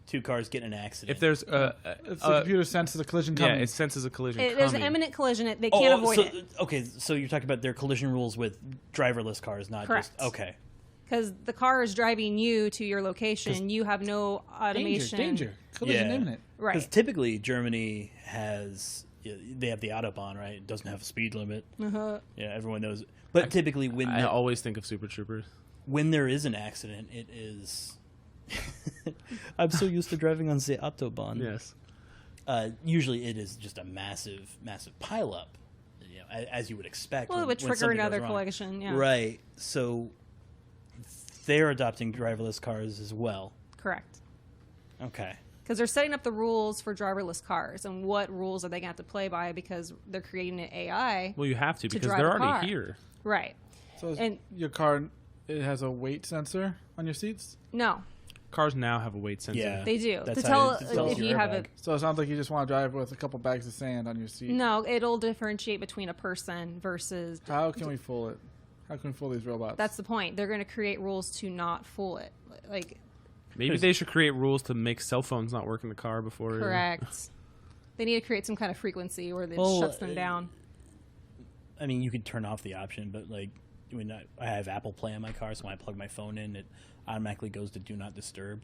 2 cars get in an accident. If there's the computer senses a collision coming. Yeah, it senses a collision coming. There's an imminent collision. They can't avoid it. Okay, so you're talking about their collision rules with driverless cars, not Correct. just... Okay. Because the car is driving you to your location. You have no automation. Danger. Collision imminent. Right. Because typically Germany has... They have the Autobahn, right? It doesn't have a speed limit. Uh-huh. Yeah, everyone knows. But typically I always think of Super Troopers. When there is an accident, it is... I'm so used to driving on the Autobahn. Yes. Usually it is just a massive, massive pileup, as you would expect. Well, it would trigger another collision, yeah. Right. So they're adopting driverless cars as well. Correct. Okay. Because they're setting up the rules for driverless cars, and what rules are they going to have to play by because they're creating an AI. Well, you have to because drive they're a car. already here. Right. So And your car, it has a weight sensor on your seats? no, Cars now have a weight sensor. Yeah. they do That's to how tell it if tells you your have airbag. So it sounds like you just want to drive with a couple bags of sand on your seat. No, it'll differentiate between a person versus. How can we fool it? How can we fool these robots? That's the point. They're going to create rules to not fool it. Like, Maybe they should create rules to make cell phones not work in the car before. correct. They need to create some kind of frequency where it Well, shuts them down. I mean, you could turn off the option, but like when I have Apple Play in my car, so when I plug my phone in, it automatically goes to Do Not Disturb.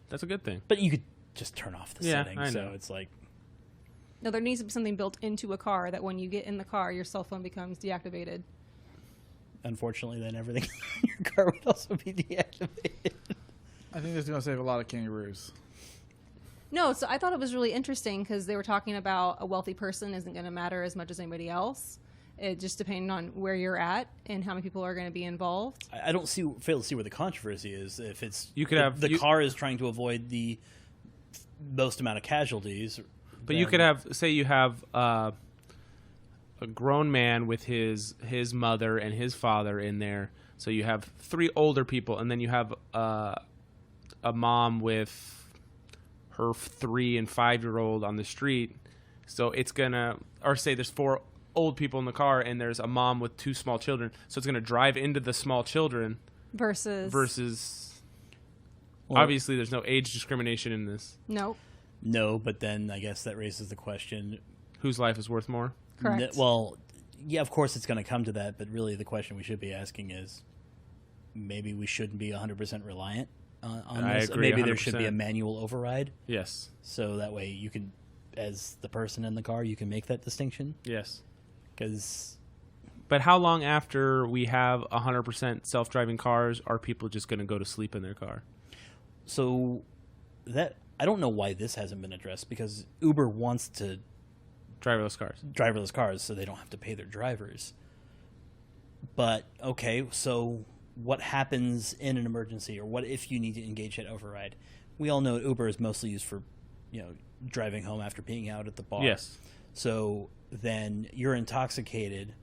That's a good thing. But you could just turn off the Yeah, settings, I so know. it's like No, there needs to be something built into a car that when you get in the car, your cell phone becomes deactivated. unfortunately, then everything in your car would also be deactivated. I think this is going to save a lot of kangaroos. No, so I thought it was really interesting because they were talking about a wealthy person isn't going to matter as much as anybody else. It just depending on where you're at and how many people are going to be involved. I don't fail to see where the controversy is. If it's You could if have- the you- car is trying to avoid the most amount of casualties, But you then- could have, say, you have a grown man with his mother and his father in there. So you have 3 older people, and then you have a mom with her 3 and 5-year-old on the street. So it's gonna, or say there's 4 old people in the car, and there's a mom with 2 small children. So it's gonna drive into the small children versus. Well, Obviously, there's no age discrimination in this. Nope. no. But then I guess that raises the question. Whose life is worth more? Correct. Well, yeah, of course it's going to come to that, but really the question we should be asking is maybe we shouldn't be 100% reliant on I this. agree Maybe there should be 100%. a manual override, Yes. so that way you can, as the person in the car, you can make that distinction. Yes. Because But how long after we have 100% self-driving cars are people just going to go to sleep in their car? so that I don't know why this hasn't been addressed, because Uber wants to Driverless cars. driverless cars so they don't have to pay their drivers. But okay, so what happens in an emergency, or what if you need to engage that override? We all know Uber is mostly used for, driving home after being out at the bar. Yes. So then you're intoxicated.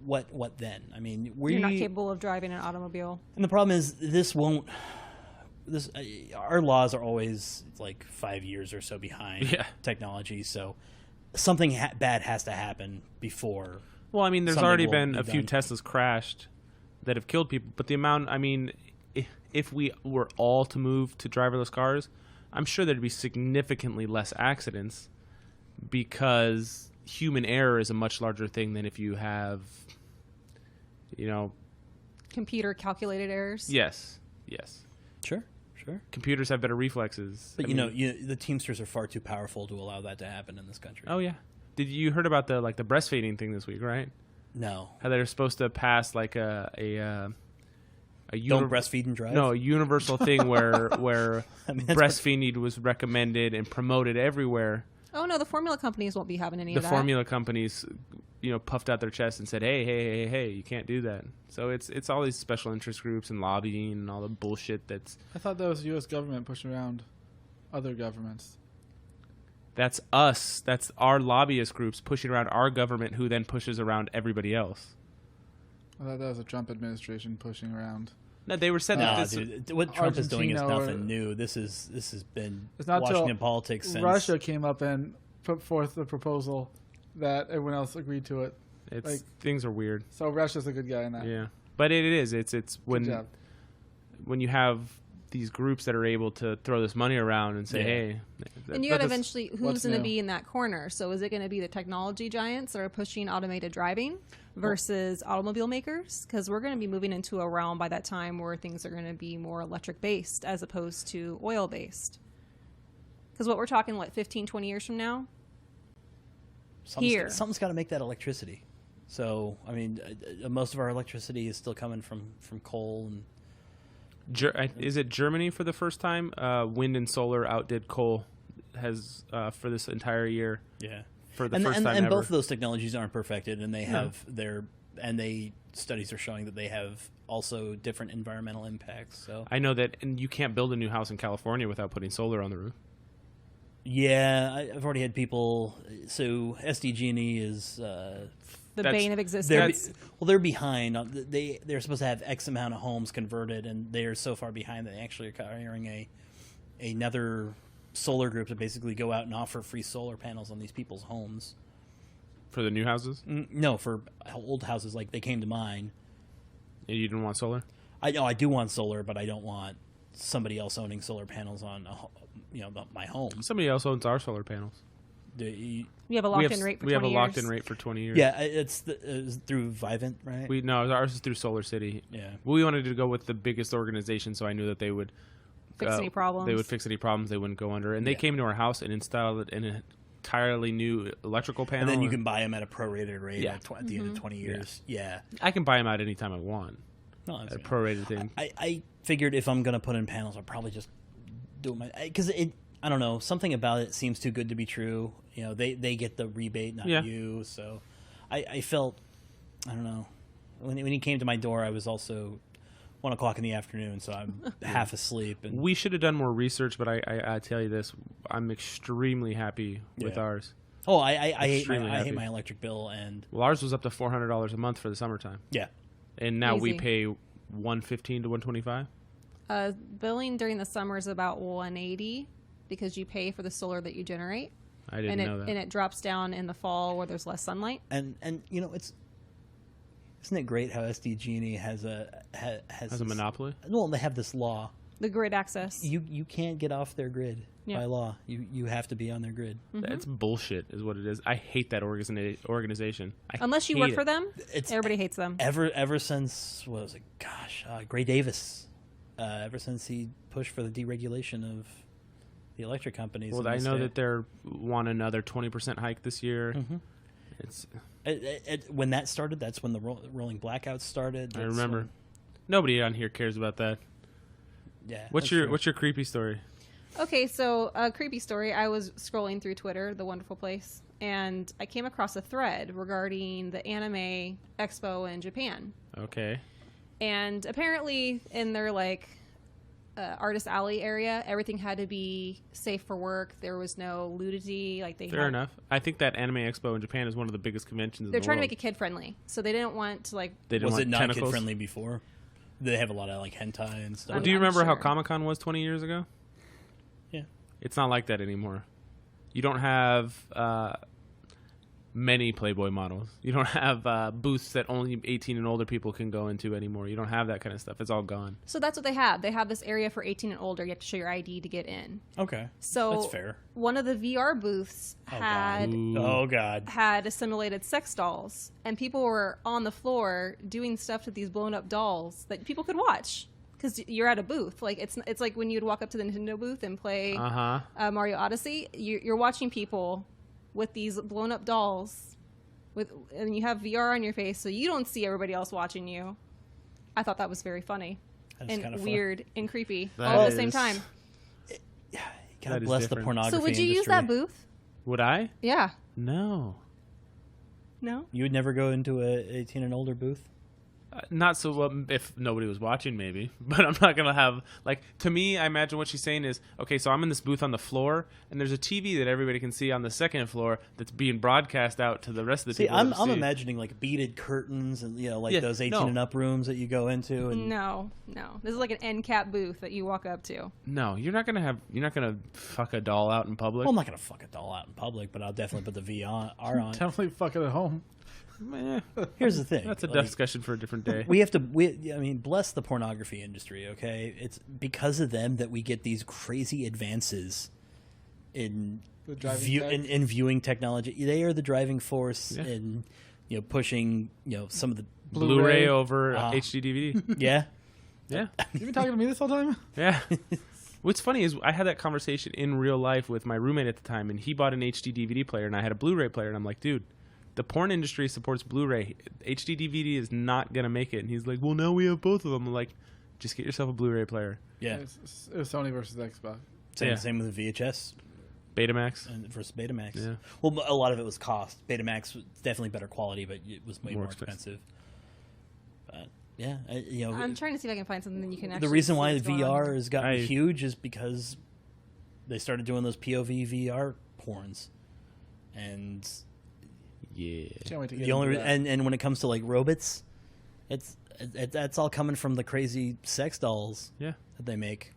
What then? I mean, You're not capable of driving an automobile. and the problem is this won't. Our laws are always like 5 years or so behind Yeah. technology, so something bad has to happen before. Well, I mean, there's Something already will been be a few done. Teslas crashed that have killed people. But the amount, I mean, if we were all to move to driverless cars, I'm sure there'd be significantly less accidents because human error is a much larger thing than if you have, Computer calculated errors. yes. Sure. Computers have better reflexes. But I mean- the Teamsters are far too powerful to allow that to happen in this country. Oh, yeah. Did you heard about the breastfeeding thing this week, right? No. How they're supposed to pass like a Don't breastfeed and drive? No, a universal thing where I mean, that's breastfeeding was recommended and promoted everywhere. Oh no, the formula companies won't be having any The of that. formula companies, puffed out their chests and said, "Hey, you can't do that." So it's all these special interest groups and lobbying and all the bullshit that's I thought that was the U.S. government pushing around other governments. that's us. That's our lobbyist groups pushing around our government, who then pushes around everybody else. I thought that was the Trump administration pushing around. No, they were said that No, this. dude. What Trump is doing is Argentina or- nothing new. This has been It's not till Washington politics since Russia came up and put forth the proposal that everyone else agreed to it. Things are weird. So Russia's a good guy in that. Yeah, but it is. It's Good when job. when you have these groups that are able to throw this money around and say, Yeah. "Hey," And you got to that's eventually, who's what's going to new. be in that corner? So is it going to be the technology giants that are pushing automated driving versus automobile makers? Because we're going to be moving into a realm by that time where things are going to be more electric based as opposed to oil based. Because what we're talking, 15, 20 years from now? something's got to make that electricity. So I mean, most of our electricity is still coming from coal and. is it Germany for the first time? Wind and solar outdid coal has for this entire year. Yeah. For the first time and ever. both of those technologies aren't perfected, and they have studies are showing that they have also different environmental impacts. So I know that, and you can't build a new house in California without putting solar on the roof. Yeah, I've already had people. So SDG&E is The That's- bane of they're existence. they're behind. They're supposed to have X amount of homes converted, and they're so far behind that they actually are hiring another solar group to basically go out and offer free solar panels on these people's homes. For the new houses? No, for old houses like they came to mine. And you didn't want solar? I know I do want solar, but I don't want somebody else owning solar panels on my home. Somebody else owns our solar panels. You have a locked-in rate for 20 We have a years. locked-in rate for 20 years. Yeah, it's through Vivint, right? No, ours is through Solar City. Yeah. We wanted to go with the biggest organization, so I knew that they would Fix any problems. They would fix any problems. They wouldn't go under. And they Yeah. came to our house and installed an entirely new electrical panel. And then you can buy them at a prorated rate Yeah. at the end of 20 years. Yeah. I can buy them out anytime I want. No, that's A good. prorated thing. I figured if I'm going to put in panels, I'll probably just do it because I don't know, something about it seems too good to be true. They get the rebate, not Yeah. you. So I felt, I don't know, when he came to my door, I was also 1 o'clock in the afternoon, so I'm half asleep. And We should have done more research, but I tell you this, I'm extremely happy with Yeah. ours. oh, I hate Extremely I hate happy. my electric bill, and Well, ours was up to $400 a month for the summertime, yeah, and now we Easy. pay $115 to $125. Billing during the summer is about $180 because you pay for the solar that you generate. I didn't know that. And it drops down in the fall where there's less sunlight. and isn't it great how SDG&E has As a this- monopoly. Well, they have this law. The grid access. You can't get off their grid Yeah. by law. You have to be on their grid. That's bullshit, is what it is. I hate that organization. Unless you hate work it. for them, It's everybody hates them. ever since what was it? Gosh, Gray Davis. Ever since he pushed for the deregulation of the electric companies. Well, in I the know state. that they're want another 20% hike this year. Mhm. It's When that started, that's when the rolling blackouts started. I That's remember. when- Nobody on here cares about that. yeah. What's that's your true. What's your creepy story? Okay, so a creepy story. I was scrolling through Twitter, the wonderful place, and I came across a thread regarding the anime expo in Japan. Okay. And apparently, in their artist alley area, everything had to be safe for work. There was no nudity. Fair enough. I think that Anime Expo in Japan is one of the biggest conventions in They're the trying to world. make it kid friendly, so they didn't want to They didn't Was want it not tentacles. kid friendly before? They have a lot of hentai and stuff. I'm Do you not remember how sure. Comic-Con was 20 years ago? Yeah. It's not like that anymore. You don't have many Playboy models. You don't have booths that only 18 and older people can go into anymore. You don't have that kind of stuff. It's all gone. So that's what they have. They have this area for 18 and older. You have to show your ID to get in. Okay. So That's fair. one of the VR booths had Ooh. Oh God. had simulated sex dolls, and people were on the floor doing stuff to these blown up dolls that people could watch because you're at a booth. Like it's like when you'd walk up to the Nintendo booth and play Uh-huh. Mario Odyssey. You're watching people with these blown up dolls, and you have VR on your face, so you don't see everybody else watching you. I thought that was very funny That's and kinda fun. weird and creepy That all at the same is- time. God That is bless the different. pornography So would you use industry. that booth? Would I? Yeah. No. No. You would never go into a 18 and older booth? Not so if nobody was watching, maybe. But I'm not going to have, to me, I imagine what she's saying is, okay, so I'm in this booth on the floor, and there's a TV that everybody can see on the second floor that's being broadcast out to the rest of the See, people. I'm to see. imagining beaded curtains and Yeah, those 18 no. and up rooms that you go into. And No. This is like an end cap booth that you walk up to. No, you're not going to fuck a doll out in public. Well, I'm not gonna fuck a doll out in public, but I'll definitely put the VR on. Definitely fuck it at home. Meh. Here's the thing. That's a like, discussion for a different day. we have to. Bless the pornography industry. Okay, it's because of them that we get these crazy advances in The driving tech. in viewing technology. They are the driving force Yeah. in pushing some of the Blu-ray Blu-ray. over Ah. HD DVD. yeah. Yeah. You been talking to me this whole time? Yeah. What's funny is I had that conversation in real life with my roommate at the time, and he bought an HD DVD player, and I had a Blu-ray player, and I'm like, dude, the porn industry supports Blu-ray. HD DVD is not going to make it. And he's like, well, now we have both of them. I'm like, just get yourself a Blu-ray player. Yeah. It was Sony versus Xbox. Same with the VHS Betamax. versus Betamax. Yeah. Well, a lot of it was cost. Betamax was definitely better quality, but it was way More more expensive. expensive. But yeah, I'm trying to see if I can find something that you can actually the reason see why what's going VR on. has gotten I- huge is because they started doing those POV VR porns, and Yeah. Can't wait to get the only into that. and when it comes to like robots, that's all coming from the crazy sex dolls Yeah. that they make.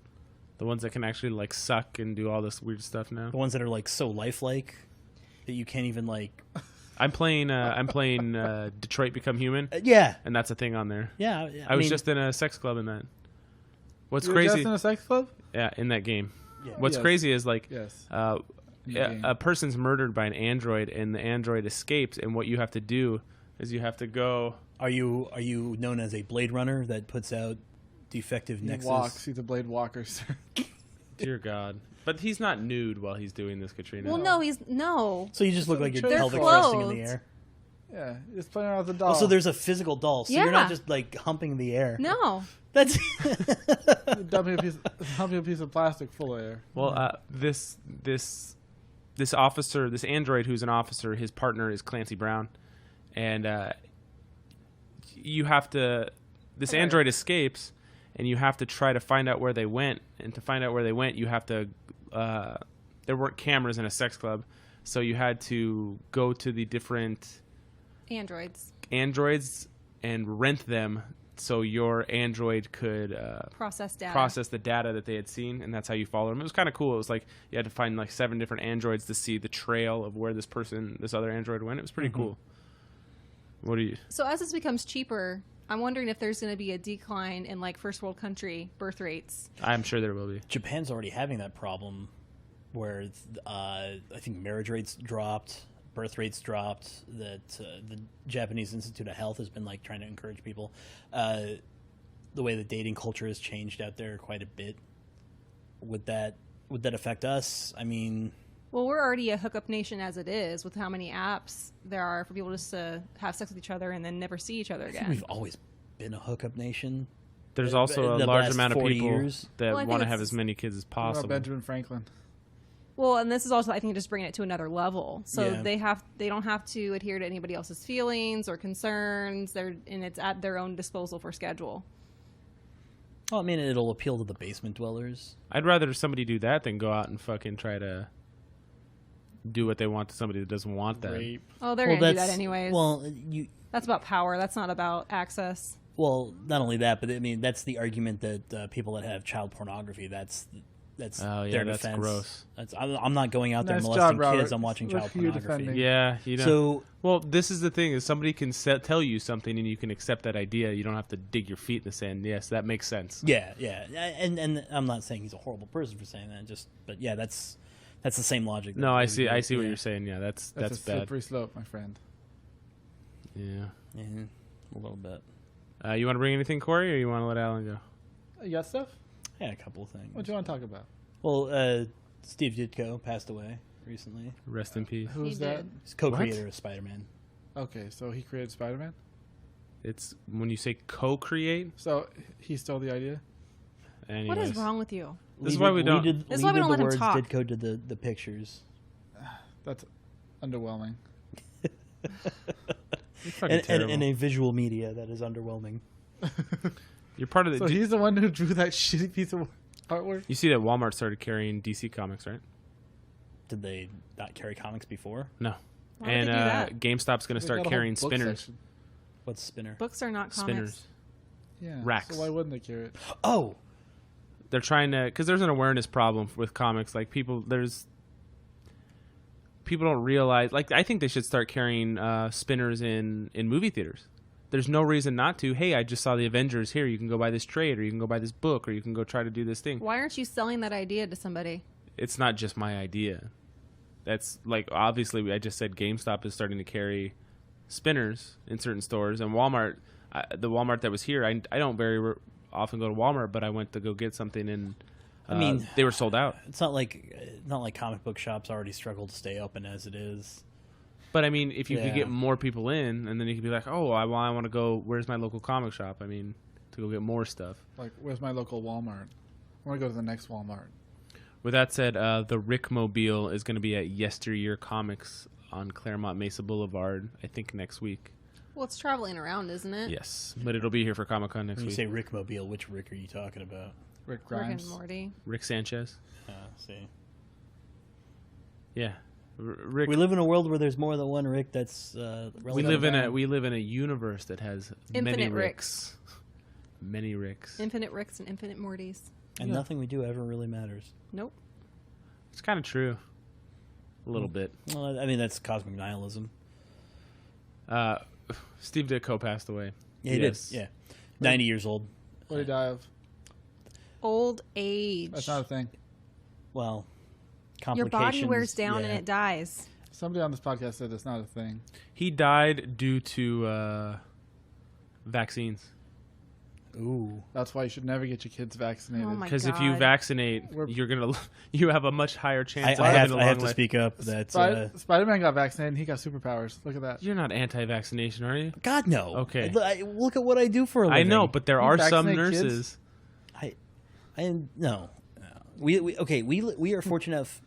The ones that can actually like suck and do all this weird stuff now. The ones that are like so lifelike that you can't even like. I'm playing Detroit Become Human, Yeah, and that's a thing on there. yeah. I was mean, just in a sex club in that. What's You were crazy? just in a sex club? Yeah, in that game. Yeah. What's Yes. crazy is like Yes. yeah, a person's murdered by an android, and the android escapes, and what you have to do is you have to go. Are you known as a Blade Runner that puts out defective He nexus? walks. He's a blade walker, sir. Dear God, but he's not nude while he's doing this, Katrina. Well, no, he's no. So you just look like your They're pelvic thrusting in the clothed. air. Yeah, just playing around with the doll. Oh, so there's a physical doll. So you're Yeah. not just like humping the air. No. That's dumping a piece of plastic full of air. Well, this officer, this android who's an officer, his partner is Clancy Brown, and you have to. This android escapes, and you have to try to find out where they went. And to find out where they went, you have to. There weren't cameras in a sex club, so you had to go to the different androids and rent them, so your android could Process data. process the data that they had seen, and that's how you follow them. It was kind of cool. It was like you had to find like 7 different androids to see the trail of where this other android went. It was pretty cool. What do you? So as this becomes cheaper, I'm wondering if there's going to be a decline in like first world country birth rates. I'm sure there will be. Japan's already having that problem, where I think marriage rates dropped, birth rates dropped. That the Japanese Institute of Health has been like trying to encourage people. The way the dating culture has changed out there quite a bit. Would that affect us? I mean, Well, we're already a hookup nation as it is, with how many apps there are for people just to have sex with each other and then never see each other I think again. we've always been a hookup nation. There's also a the large last amount of 40 people years. that Well, I think want to have it's- as many kids as What about possible. Benjamin Franklin? Well, and this is also, I think, just bringing it to another level. So Yeah. they don't have to adhere to anybody else's feelings or concerns. And it's at their own disposal for schedule. Well, I mean, it'll appeal to the basement dwellers. I'd rather somebody do that than go out and fucking try to do what they want to somebody that doesn't want that. Rape. Oh, they're Well, going to do that that's- anyways. Well, That's about power. That's not about access. Well, not only that, but I mean, that's the argument that people that have child pornography, that's Oh yeah, their that's defense. gross. I'm not going out there Nice molesting job, Robert. kids. I'm watching Look child who you pornography. defending. Yeah, you know. So Well, this is the thing: is somebody can tell you something, and you can accept that idea. You don't have to dig your feet in the sand. Yes, that makes sense. yeah, and I'm not saying he's a horrible person for saying that. But yeah, that's the same logic. No, I see. I Yeah. see what you're saying. Yeah, that's That's a bad. slippery slope, my friend. Yeah. Yeah, a little bit. You want to bring anything, Corey, or you want to let Alan go? You got stuff? Yeah, a couple of things. What do you want to talk about? Well, Steve Ditko passed away recently. Rest in peace. Who's He that? did. He's co-creator of Spider-Man. Okay, so he created Spider-Man. It's when you say co-create. So he stole the idea. Anyways. What is wrong with you? This is why we don't- This is why we don't let him words, talk. Ditko did the pictures. That's underwhelming. You're fucking terrible. And a visual media that is underwhelming. You're part of the. So he's the one who drew that shitty piece of artwork. You see that Walmart started carrying DC Comics, right? Did they not carry comics before? No. Why would And they do that? GameStop's going to They start got a whole carrying book spinners. section. What's Spinner? Books are not comics. Spinners. Yeah. Racks. So why wouldn't they carry it? Oh, They're trying to, because there's an awareness problem with comics. Like people don't realize. Like I think they should start carrying spinners in movie theaters. There's no reason not to. Hey, I just saw the Avengers here. You can go buy this trade, or you can go buy this book, or you can go try to do this thing. Why aren't you selling that idea to somebody? It's not just my idea. That's like obviously I just said GameStop is starting to carry spinners in certain stores, and Walmart. The Walmart that was here, I don't very often go to Walmart, but I went to go get something, and I mean, they were sold out. it's not like comic book shops already struggle to stay open as it is. But I mean, if you could Yeah. get more people in, and then you could be like, oh, I want to go. Where's my local comic shop? I mean, to go get more stuff. Like, where's my local Walmart? I want to go to the next Walmart. With that said, the Rick Mobile is going to be at Yesteryear Comics on Claremont Mesa Boulevard, I think next week. Well, it's traveling around, isn't it? Yes, but it'll be here for Comic Con next When you week. say Rick Mobile, which Rick are you talking about? Rick Rick and Grimes. Morty. Rick Sanchez. See, Yeah, Rick. We live in a world where there's more than one Rick. That's We live in a universe that has Infinite many Ricks. Many Ricks. Infinite Ricks and infinite Mortys. and nothing we do ever really matters. Nope. It's kind of true. A little bit. Well, I mean, that's cosmic nihilism. Steve Ditko passed away. Yeah, he did. Yeah, 90 years old. What did he die of? Old age. That's not a thing. Well, Your body wears complications, down yeah. and it dies. Somebody on this podcast said it's not a thing. He died due to vaccines. Ooh. That's why you should never get your kids vaccinated. Oh my Because if you God. vaccinate, you have a much higher chance. I of have, living a I have long to life. speak up. That Spider-Man got vaccinated and he got superpowers. Look at that. You're not anti-vaccination, are you? God no. Okay. Look at what I do for a living. I know, but there You are some vaccinate kids? nurses. I am no. We are fortunate enough.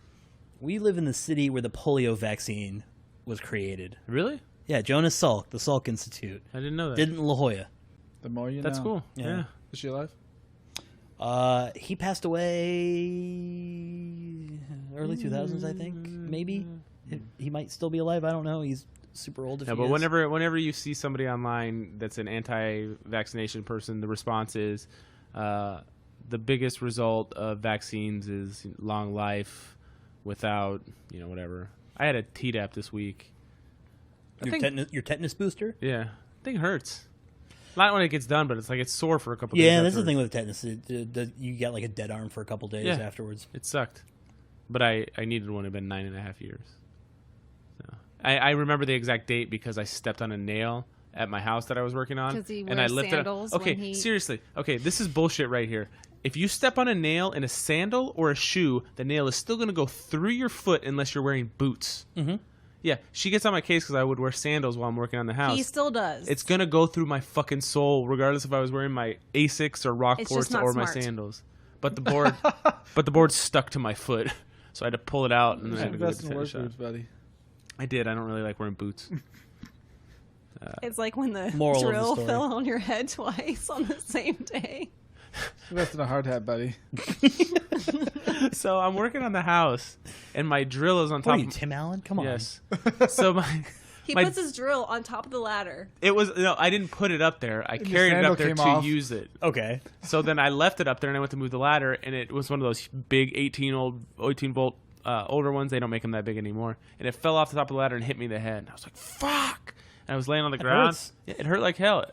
We live in the city where the polio vaccine was created. Really? Yeah, Jonas Salk, the Salk Institute, I didn't know that. did it in La Jolla. The more you That's know. cool. Yeah. Yeah. Is she alive? He passed away early 2000s, I think. Maybe he might still be alive. I don't know. He's super old. If No, he but is. whenever you see somebody online that's an anti-vaccination person, the response is the biggest result of vaccines is long life without, whatever. I had a Tdap this week. your tetanus booster. Yeah. Thing hurts. Not when it gets done, but it's sore for a couple days. Yeah, that's the afterwards. thing with tetanus. You get like a dead arm for a couple days Yeah. afterwards. It sucked. But I needed one. It had been 9.5 years. So I remember the exact date because I stepped on a nail at my house that I was working on. 'Cause he and I wears lifted sandals Okay, when he- seriously. Okay, this is bullshit right here. If you step on a nail in a sandal or a shoe, the nail is still going to go through your foot unless you're wearing boots. Mm-hmm. Yeah, she gets on my case because I would wear sandals while I'm working on the house. He still does. It's going to go through my fucking soul regardless if I was wearing my Asics or It's just Rockports not or smart. my sandals. But the board stuck to my foot. So I had to pull it out and You then I had should to go get invest the in work tetanus shot. boots, buddy. I did. I don't really like wearing boots. It's like when the Moral of the drill story. fell on your head twice on the same day. Invest in a hard hat, buddy. So I'm working on the house, and my drill is on What top. are you, Tim Allen? Come on. Yes. So He My- puts his drill on top of the ladder. it was I didn't put it up there. I your carried it sandal up there came to off. use it. Okay. So then I left it up there, and I went to move the ladder, and it was one of those big 18 volt older ones. They don't make them that big anymore. And it fell off the top of the ladder and hit me in the head. And I was like, "Fuck!" And I was laying on the ground. hurts. Yeah, it hurt like hell.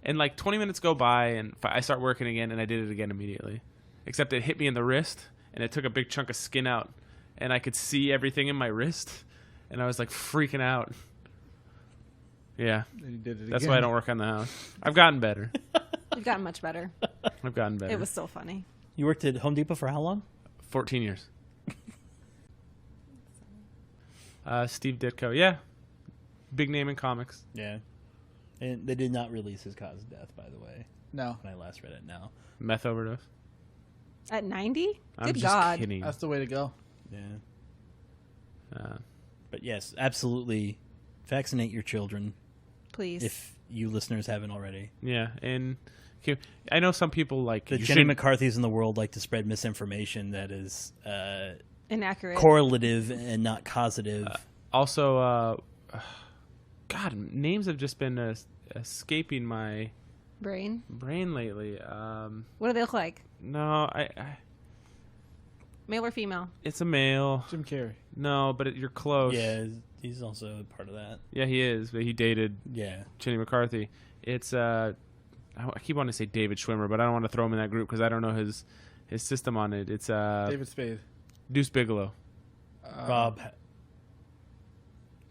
And like 20 minutes go by, and I start working again, and I did it again immediately. Except it hit me in the wrist, and it took a big chunk of skin out, and I could see everything in my wrist, and I was like freaking out. Yeah, And you did it that's again. why I don't work on the house. I've gotten better. You've gotten much better. I've gotten better. It was still funny. You worked at Home Depot for how long? 14 years. Steve Ditko, yeah, big name in comics. Yeah. And they did not release his cause of death, by the way, No, when I last read it now. Meth overdose. At 90? I'm Good just God. kidding. that's the way to go. Yeah. Uh, But yes, absolutely vaccinate your children Please. if you listeners haven't already. yeah, and I know some people like The you Jenny should- McCarthy's in the world like to spread misinformation that is Inaccurate. correlative and not causative. Also, God, names have just been escaping my Brain. brain lately. What do they look like? No, Male or female? it's a male. Jim Carrey. No, but you're close. Yeah, he's also a part of that. Yeah, he is. But he dated Yeah. Jenny McCarthy. It's I keep wanting to say David Schwimmer, but I don't want to throw him in that group because I don't know his system on it. It's David Spade. Deuce Bigelow.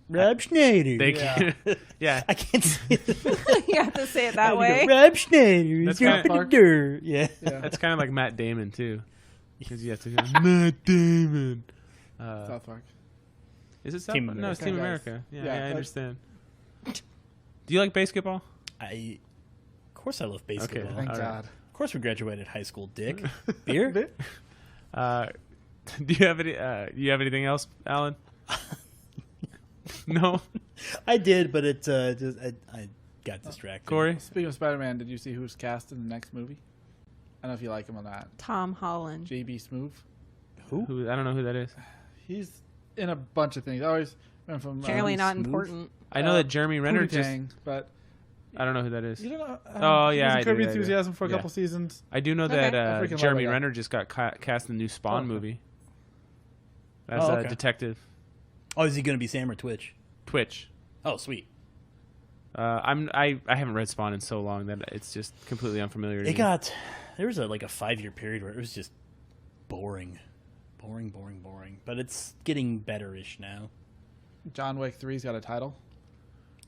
Rob Schneider. They Yeah. can't. Yeah. I can't say it. You have to say it that way. Rob Schneider. That's You're kinda- the dirt. Yeah. Yeah. That's kind of like Matt Damon too, because you have to go, Matt Damon. South Park. Is it South Team Park? No, it's Team America. America. Yeah, Yeah, I that's- understand. Do you like basketball? Of course I love basketball. Okay. Thank All right. God. Of course we graduated high school, Dick. Beer? Do you have any? You have anything else, Alan? No, I did, but it just I got distracted. Corey. Speaking of Spider-Man, did you see who's cast in the next movie? I don't know if you like him or not. Tom Holland. J.B. Smoove. Who? I don't know who that is. He's in a bunch of things. I always went from Apparently not Smooth. important. I know that Jeremy Renner just. Pootie-tang, but I don't know who that is. you don't know. Oh, he yeah, was in I Curb do, Your I do. Enthusiasm for a Yeah. couple seasons. I do know Okay. that I freaking love Jeremy that guy. Renner just got cast in the new Spawn Oh. movie as Oh, a okay. detective. Oh, is he going to be Sam or Twitch? Twitch. Oh, sweet. I haven't read Spawn in so long that it's just completely unfamiliar to me. There was like a 5-year period where it was just boring. Boring. But it's getting better-ish now. John Wick 3's got a title.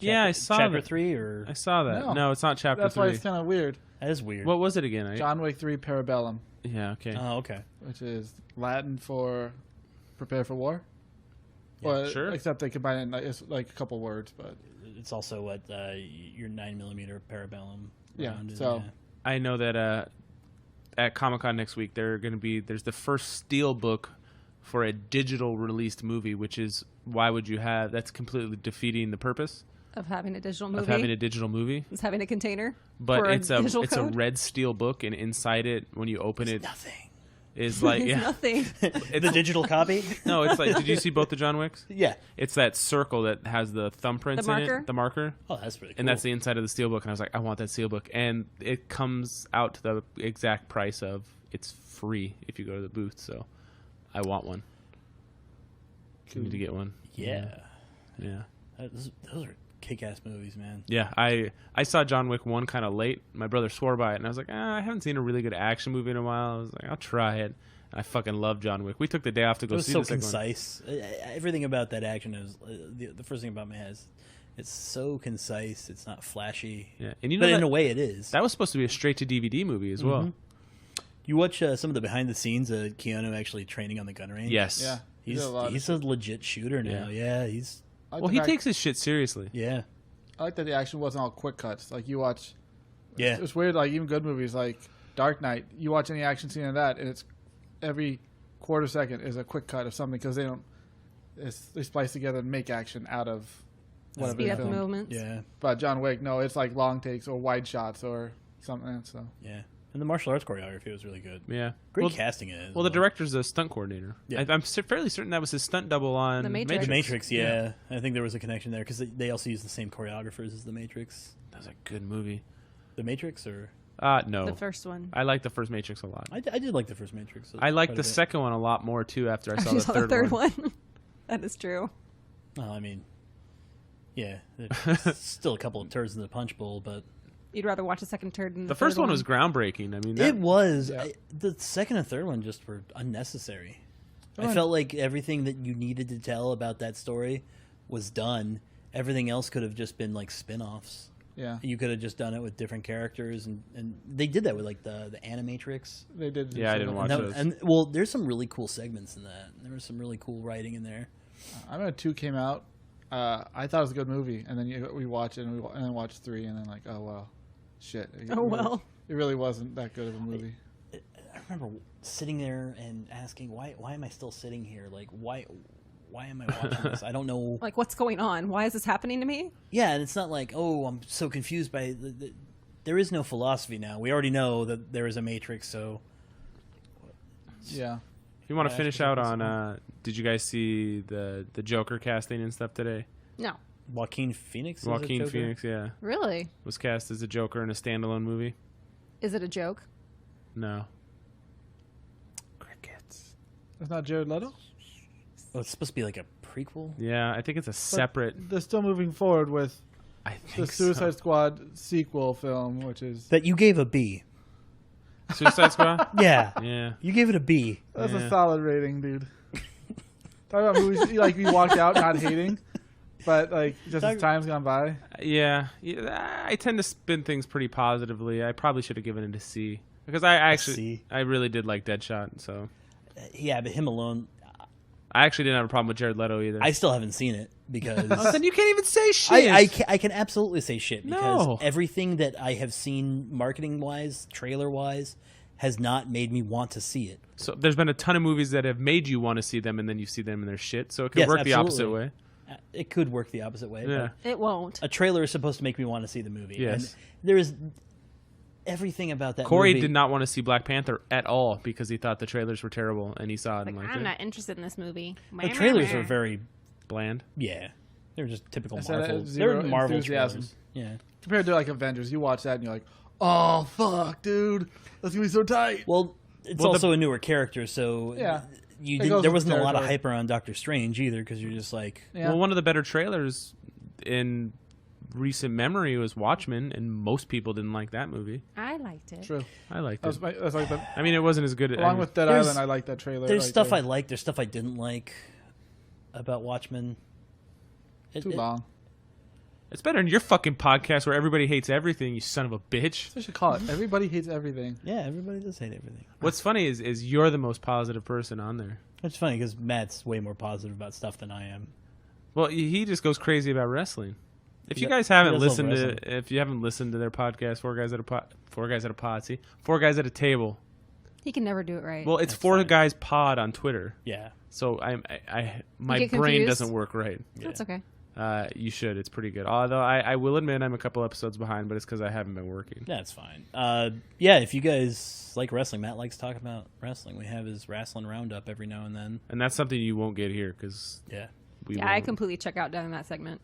Yeah, I saw Chapter that. 3 or... I saw that. No. No, it's not chapter That's 3. why it's kind of weird. That is weird. What was it again? John Wick 3 Parabellum, Yeah, okay. Oh, okay. which is Latin for prepare for war. Yeah, Well, sure. Except they combine it in it's like a couple words, but It's also what your 9mm Parabellum. Yeah, round is, so- I know that at Comic-Con next week there's the first steel book for a digital released movie, which is that's completely defeating the purpose Of having a digital movie. of having a digital movie. Is having a container. But for it's a digital code? red steel book, and inside it, when you open it, Nothing. is like It's yeah. nothing. The digital copy? No, it's like. Did you see both the John Wicks? Yeah. It's that circle that has the thumbprints The in marker? it, the marker, Oh, that's pretty cool. and that's the inside of the steelbook. And I was like, I want that steelbook, and it comes out to the exact price of it's free if you go to the booth. So, I want one. You need to get one. Yeah. Yeah. Those are kick-ass movies, man. Yeah, I saw John Wick 1 kind of late. My brother swore by it, and I was like, I haven't seen a really good action movie in a while. I was like, I'll try it. And I fucking love John Wick. We took the day off to It go was see so the second one. concise. Everything about that action is the first thing about my head is it's so concise. It's not flashy. Yeah, and you know But in that, a way, it is. that was supposed to be a straight to DVD movie as well. You watch some of the behind the scenes of Keanu actually training on the gun range. Yes. yeah, he did He's a lot. he's a legit shooter now. Yeah, he's I like Well, the he fact- takes his shit seriously. yeah. I like that the action wasn't all quick cuts. Like you watch, Yeah. it's weird. Like even good movies like Dark Knight, you watch any action scene of that, and it's every quarter second is a quick cut of something because they splice together and make action out of whatever Speed they up the film. movements. Yeah. But John Wick, no, it's like long takes or wide shots or something. So Yeah. And the martial arts choreography was really good. Yeah. Great Well, casting in it. as well, the director's a stunt coordinator. Yeah. I'm fairly certain that was his stunt double on The Matrix. The Matrix, yeah. I think there was a connection there because they also use the same choreographers as The Matrix. That was a good movie. The Matrix, or No. The first one. I like the first Matrix a lot. I did like the first Matrix. I like quite a the bit. second one a lot more too after I saw You the saw third, the third one. one. That is true. Oh, I mean, yeah, there's still a couple of turds in the punch bowl, but You'd rather watch the second turd than The first third one was groundbreaking. I mean, that, it was. Yeah. The second and third one just were unnecessary. I Fine. felt like everything that you needed to tell about that story was done. Everything else could have just been like spin-offs. yeah, You could have just done it with different characters, and they did that with like the Animatrix. they did. Yeah, I didn't watch And, those. and well, there's some really cool segments in that. There was some really cool writing in there. I remember 2 came out. I thought it was a good movie, and then we watched it, and then watched 3, and then like, oh well, shit. Oh well. It really wasn't that good of a movie. I remember sitting there and asking, why am I still sitting here? Like, why am I watching this? I don't know. Like, what's going on? Why is this happening to me? Yeah, and it's not like, oh, I'm so confused by there is no philosophy now. We already know that there is a Matrix, so Yeah, if you want to Yeah, finish that's out possible. on, did you guys see the Joker casting and stuff today? No. Joaquin Phoenix. is a Joaquin Joker? Phoenix, yeah, Really? was cast as a Joker in a standalone movie. Is it a joke? No. Crickets. that's not Jared Leto. Oh, it's supposed to be like a prequel. Yeah, I think it's a separate. They're still moving forward with I the think Suicide so. Squad sequel film, which is That you gave a B. Suicide Squad. Yeah, Yeah. you gave it a B. that's Yeah. a solid rating, dude. Talk about movies like we walked out not hating, but like just as time's gone by. Yeah, I tend to spin things pretty positively. I probably should have given it a C because I actually C. I really did like Deadshot. So Yeah, but him alone, I actually didn't have a problem with Jared Leto either. I still haven't seen it because Oh, then you can't even say shit. I can absolutely say shit because No. everything that I have seen marketing wise, trailer wise, has not made me want to see it. So there's been a ton of movies that have made you want to see them, and then you see them and they're shit. So it could Yes, work the opposite absolutely. way. It could work the opposite way. Yeah. But It won't. a trailer is supposed to make me want to see the movie. Yes. And there is everything about that Corey movie. did not want to see Black Panther at all because he thought the trailers were terrible, and he saw it and Like, liked I'm it. not interested in this movie. The trailers are very, Bland. yeah, they're just typical I said Marvel. zero They're Marvel enthusiasm. trailers. Yeah. Compared to like Avengers, you watch that and you're like, oh fuck, dude, that's gonna be so tight. Well, it's Well, also a newer character, so Yeah. you It didn't, goes there with wasn't the a lot of territory. hype around Doctor Strange either, because you're just like, Yeah. Well, one of the better trailers in recent memory was Watchmen, and most people didn't like that movie. I liked it. True. I liked That's, it. that's like the, I mean, it wasn't as good. along with Dead There's- Island, I like that trailer. there's right stuff there. I liked, there's stuff I didn't like about Watchmen. Too long. It's better than your fucking podcast where everybody hates everything. You son of a bitch. That's what you should call it. Everybody hates everything. Yeah, everybody does hate everything. What's funny is you're the most positive person on there. It's funny because Matt's way more positive about stuff than I am. Well, he just goes crazy about wrestling. If you Yeah, guys he haven't does love listened wrestling. to, if you haven't listened to their podcast, four guys at a table. He can never do it right. Well, it's That's four fine. guys pod on Twitter. Yeah. So my get brain confused? doesn't work right. That's okay. You should. It's pretty good. Although I will admit I'm a couple episodes behind, but it's because I haven't been working. That's fine. Yeah, if you guys like wrestling, Matt likes talking about wrestling. We have his wrestling roundup every now and then. And that's something you won't get here because Yeah. Yeah, I completely check out during that segment.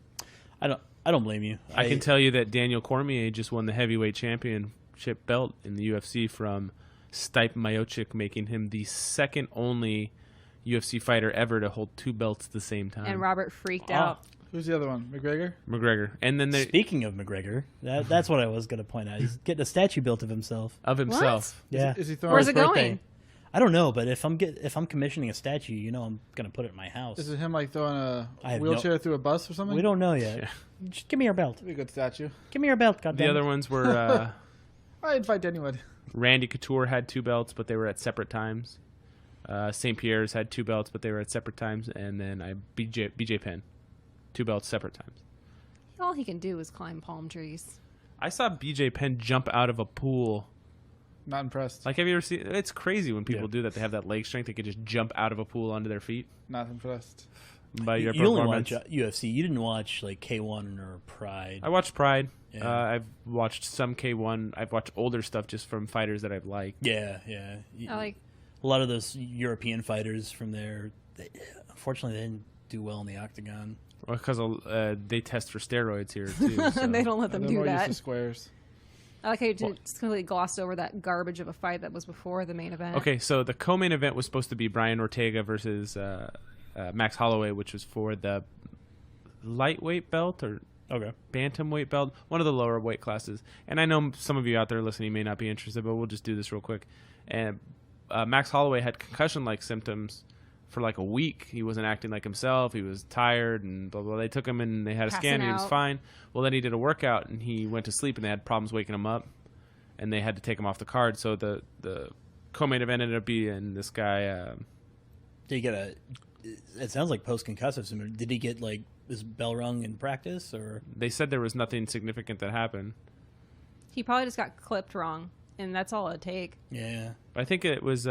I don't blame you. I can tell you that Daniel Cormier just won the heavyweight championship belt in the UFC from Stipe Miocic, making him the second only UFC fighter ever to hold two belts at the same time. And Robert freaked Oh. out. Who's the other one? McGregor? McGregor. And then Speaking of McGregor, that's what I was going to point out. He's getting a statue built of himself. of himself. Yeah. Is he throwing Where's his it birthday? going? I don't know, but if I'm commissioning a statue, I'm going to put it in my house. Is it him like throwing a I have wheelchair through a bus or something? We don't know yet. Yeah. Just give me your belt. That'd be a good statue. Give me your belt, The goddammit. other ones were I'd fight anyone. Randy Couture had two belts, but they were at separate times. St. Pierre's had two belts, but they were at separate times. And then BJ Penn, two belts, separate times. All he can do is climb palm trees. I saw BJ Penn jump out of a pool. Not impressed. Like, have you ever seen? It's crazy when people Yeah. do that. They have that leg strength. They could just jump out of a pool onto their feet. Not impressed. By your You only performance. watch UFC. You didn't watch like K1 or Pride. I watched Pride. Yeah. I've watched some K1. I've watched older stuff just from fighters that I've liked. Yeah. I like. A lot of those European fighters from there. Unfortunately, they didn't do well in the octagon. Because they test for steroids here, too. So. They don't let them They're do more used to that. squares. I like how you just completely glossed over that garbage of a fight that was before the main event. Okay, so the co-main event was supposed to be Brian Ortega versus Max Holloway, which was for the lightweight belt or Okay. bantamweight belt, one of the lower weight classes. And I know some of you out there listening may not be interested, but we'll just do this real quick. And Max Holloway had concussion-like symptoms for like a week. He wasn't acting like himself. He was tired and blah, blah. They took him and they had a Passing scan and he was out. fine. Well, then he did a workout and he went to sleep and they had problems waking him up. And they had to take him off the card. So the co-main event ended up being this guy... Did he get a? It sounds like post-concussive syndrome. Did he get like his bell rung in practice or? They said there was nothing significant that happened. He probably just got clipped wrong, and that's all it'd take. Yeah. I think it was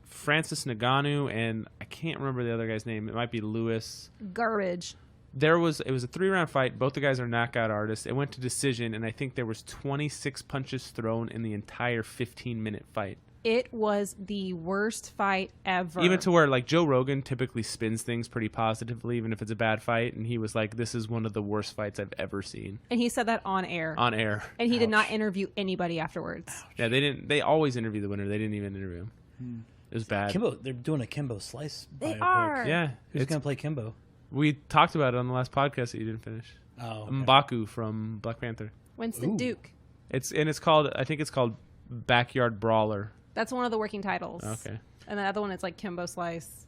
Francis Ngannou and I can't remember the other guy's name. It might be Lewis. Garbage. It was a 3-round fight. Both the guys are knockout artists. It went to decision, and I think there was 26 punches thrown in the entire 15-minute fight. It was the worst fight ever. Even to where, like, Joe Rogan typically spins things pretty positively, even if it's a bad fight, and he was like, this is one of the worst fights I've ever seen. And he said that on air. On air. And he did not interview anybody afterwards. Yeah, they didn't. They always interview the winner. They didn't even interview him. It was bad. Kimbo. They're doing a Kimbo Slice. They biopic. are. Yeah. Who's It's, gonna play Kimbo? we talked about it on the last podcast that you didn't finish. Oh. Okay. M'Baku from Black Panther. Winston Ooh. Duke. It's called, I think it's called Backyard Brawler. That's one of the working titles. Okay. And the other one is like Kimbo Slice.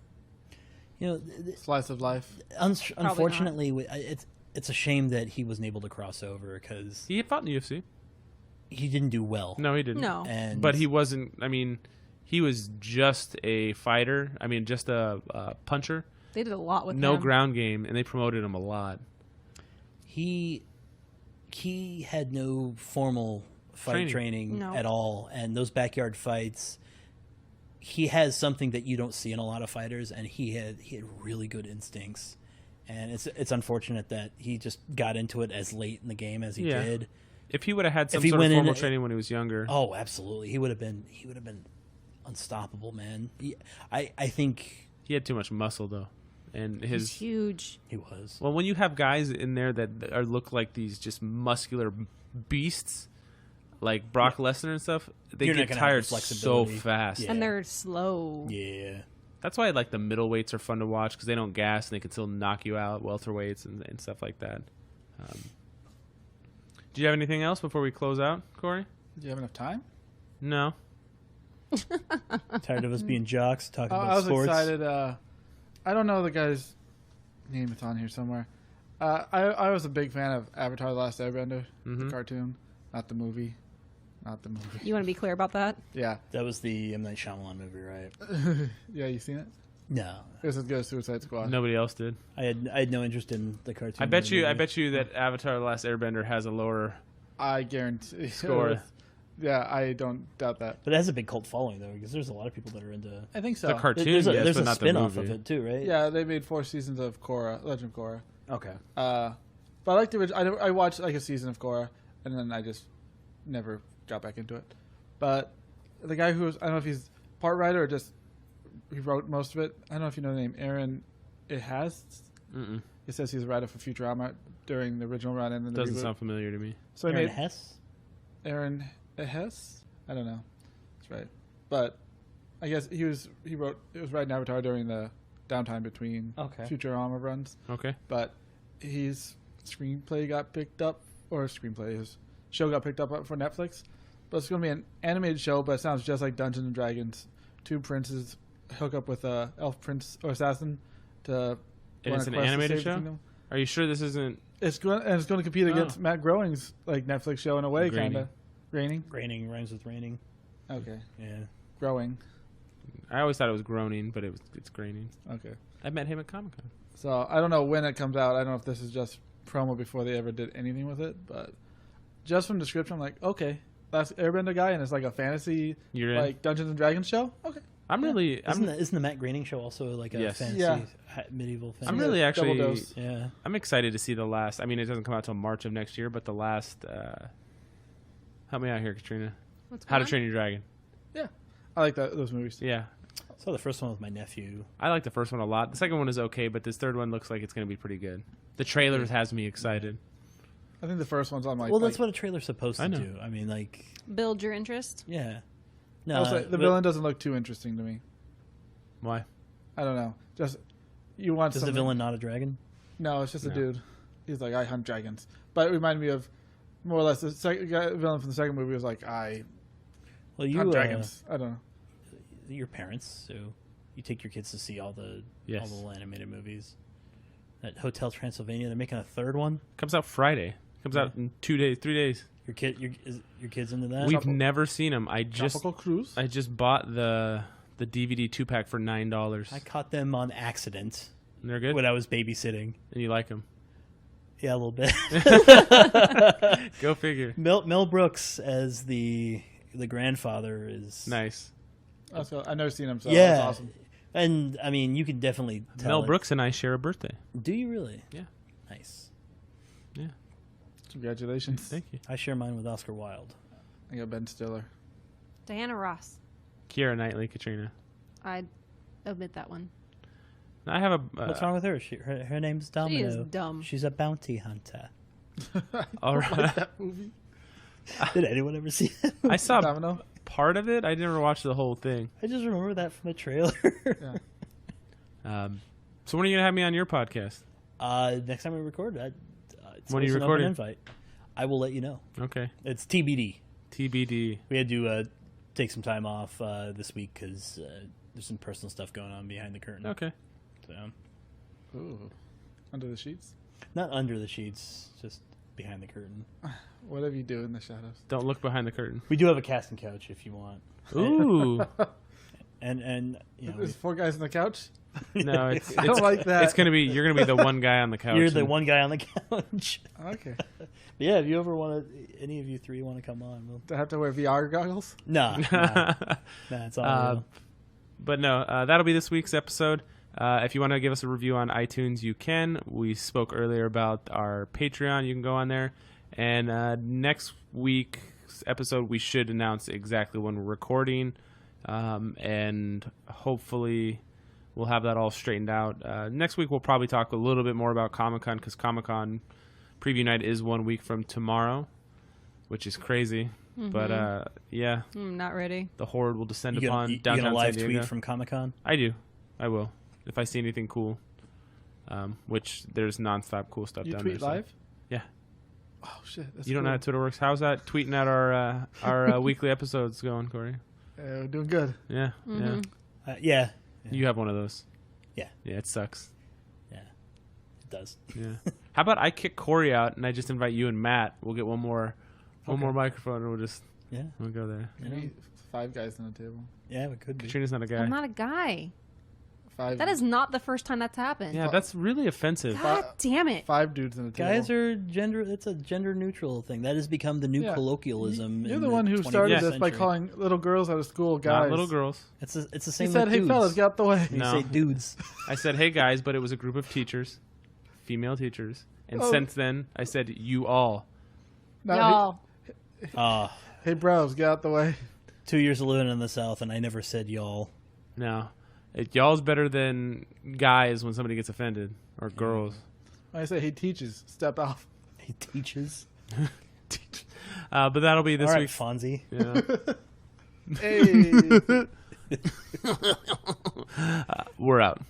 Slice of life. Unfortunately, it's a shame that he wasn't able to cross over because He had fought in the UFC. he didn't do well. No, he didn't. No. And But he wasn't, I mean, he was just a fighter. I mean, just a puncher. They did a lot with No him. ground game, and they promoted him a lot. he had no formal fight training No. at all, and those backyard fights, he has something that you don't see in a lot of fighters, and he had really good instincts, and it's unfortunate that he just got into it as late in the game as he Yeah. did. If he would have had some he sort of went formal in- training when he was younger. Oh, absolutely. He would have been unstoppable, man. I think He had too much muscle, though. And He's his... huge. he was. Well, when you have guys in there that look like these just muscular beasts, like Brock Lesnar and stuff, they You're not get gonna have tired the so flexibility. fast. Yeah. And they're slow. Yeah. That's why like the middleweights are fun to watch because they don't gas and they can still knock you out. Welterweights and stuff like that. Do you have anything else before we close out, Corey? Do you have enough time? No. Tired of us being jocks talking I about was sports. excited. I don't know the guy's name. It's on here somewhere. I was a big fan of Avatar: The Last Airbender, the cartoon, not the movie. Not the movie. You want to be clear about that? Yeah. That was the M. Night Shyamalan movie, right? Yeah, you seen it? No. It was as good as Suicide Squad. Nobody else did. I had no interest in the cartoon. I bet you movie. that Avatar: The Last Airbender has a lower I guarantee. score. Yeah, I don't doubt that. But it has a big cult following, though, because there's a lot of people that are into... I think so. The cartoon, There's a, yes, there's but a not the spin-off movie. of it, too, right? Yeah, they made 4 seasons of Korra, Legend of Korra. Okay. But I like the original. I watched like a season of Korra, and then I just never got back into it. But the guy who was, I don't know if he's part writer or just he wrote most of it. I don't know if you know the name, Aaron. It has. Mm-mm. It says he's a writer for Futurama during the original run and then the Doesn't reboot. sound familiar to me. So he Aaron made Hess? Aaron Hess. I don't know. That's right. But I guess he was writing Avatar during the downtime between Futurama runs. Okay. But his screenplay got picked up, his show got picked up for Netflix. But it's going to be an animated show, but it sounds just like Dungeons and Dragons. 2 princes hook up with a elf prince or assassin to. And it's an animated show? Are you sure this isn't? It's going to compete against Matt Groening's like Netflix show in a way, kind of. Graining. Graining rhymes with raining. Okay. Yeah. Growing. I always thought it was groaning, but it's graining. Okay. I met him at Comic-Con. So I don't know when it comes out. I don't know if this is just promo before they ever did anything with it, but just from description, I'm like, okay, that's Airbender guy, and it's like a fantasy, like Dungeons and Dragons show. Okay. Isn't the Matt Groening show also like a fantasy medieval fantasy? I'm really actually I'm excited to see the last. I mean, it doesn't come out till March of next year, but the last. Help me out here, Katrina. How to Train Your Dragon. Yeah, I like those movies. Yeah. I saw the first one with my nephew. I like the first one a lot. The second one is okay, but this third one looks like it's going to be pretty good. The trailer has me excited. I think the first one's on my. Well, that's what a trailer's supposed to know. do. I mean, like Build your interest. Yeah. No, the villain doesn't look too interesting to me. Why? I don't know. Just you want. Is the villain not a dragon? No, it's just a dude. He's like, I hunt dragons. But it reminded me of more or less the villain from the second movie was like, hunt dragons. I don't know. Your parents, so you take your kids to see all the animated movies. That Hotel Transylvania, they're making a third one. Comes out Friday. Comes out in 2 days, 3 days. Your kids into that? We've never seen them. I just bought the DVD 2-pack for $9. I caught them on accident. And they're good when I was babysitting. And you like them? Yeah, a little bit. Go figure. Mel Brooks as the grandfather is nice. I've never seen him, so yeah, that's awesome. And I mean, you can definitely tell. Mel Brooks and I share a birthday. Do you really? Yeah. Nice. Yeah. Congratulations. Thank you. I share mine with Oscar Wilde. I got Ben Stiller. Diana Ross. Keira Knightley, Katrina. I'd omit that one. I have a. What's wrong with her? Her name's Domino. She is dumb. She's a bounty hunter. All right. Like that movie. Did anyone ever see it? I saw Domino? part of it. I never watched the whole thing. I just remember that from the trailer. Yeah. So when are you gonna have me on your podcast? Next time we record, when are you recording? Invite. I will let you know. Okay. It's TBD. TBD. We had to take some time off this week because there's some personal stuff going on behind the curtain. Okay. So. Ooh. Under the sheets? Not under the sheets, just behind the curtain. Whatever you do in the shadows. Don't look behind the curtain. We do have a casting couch if you want. Ooh. and you know, there's 4 guys on the couch? No, it's I don't like that. It's you're gonna be the one guy on the couch. You're the one guy on the couch. Okay. But yeah, if you ever want to, any of you 3 want to come on, Do I have to wear VR goggles? Nah, it's all real. But no, that'll be this week's episode. If you want to give us a review on iTunes, you can. We spoke earlier about our Patreon. You can go on there. And next week's episode, we should announce exactly when we're recording, and hopefully we'll have that all straightened out. Next week, we'll probably talk a little bit more about Comic-Con, because Comic-Con preview night is 1 week from tomorrow, which is crazy. Mm-hmm. But, yeah. I'm not ready. The horde will descend upon You downtown gonna live San Diego. tweet from Comic-Con? I do. I will. If I see anything cool. Which there's nonstop cool stuff You down tweet there. live? Yeah. Oh shit! That's You don't know how Twitter works. How's that tweeting at our weekly episodes going, Corey? We're doing good. Yeah, Mm-hmm. Yeah. You have one of those. Yeah. Yeah, it sucks. Yeah. It does. Yeah. How about I kick Corey out and I just invite you and Matt? We'll get one more microphone and we'll go there. Maybe 5 guys on the table. Yeah, it could be. Katrina's not a guy. I'm not a guy. 5. That is not the first time that's happened. Yeah, that's really offensive. God damn it. 5 dudes on the table. Guys are gender. It's a gender neutral thing that has become the new Yeah. colloquialism. You're in the one who 21st started this by century. calling little girls out of school guys. Not little girls. It's the He same. said, with "Hey dudes. fellas, get out the way." You No. say dudes. I said, hey guys, but it was a group of teachers, female teachers. And Oh. since then, I said, you all. Now, Y'all. Hey bros, get out the way. 2 years of living in the South, and I never said y'all. No. Y'all's better than guys when somebody gets offended. Or girls. When I say he teaches, step off. He teaches. But that'll be this All right, week. Fonzie. Yeah. Hey. We're out.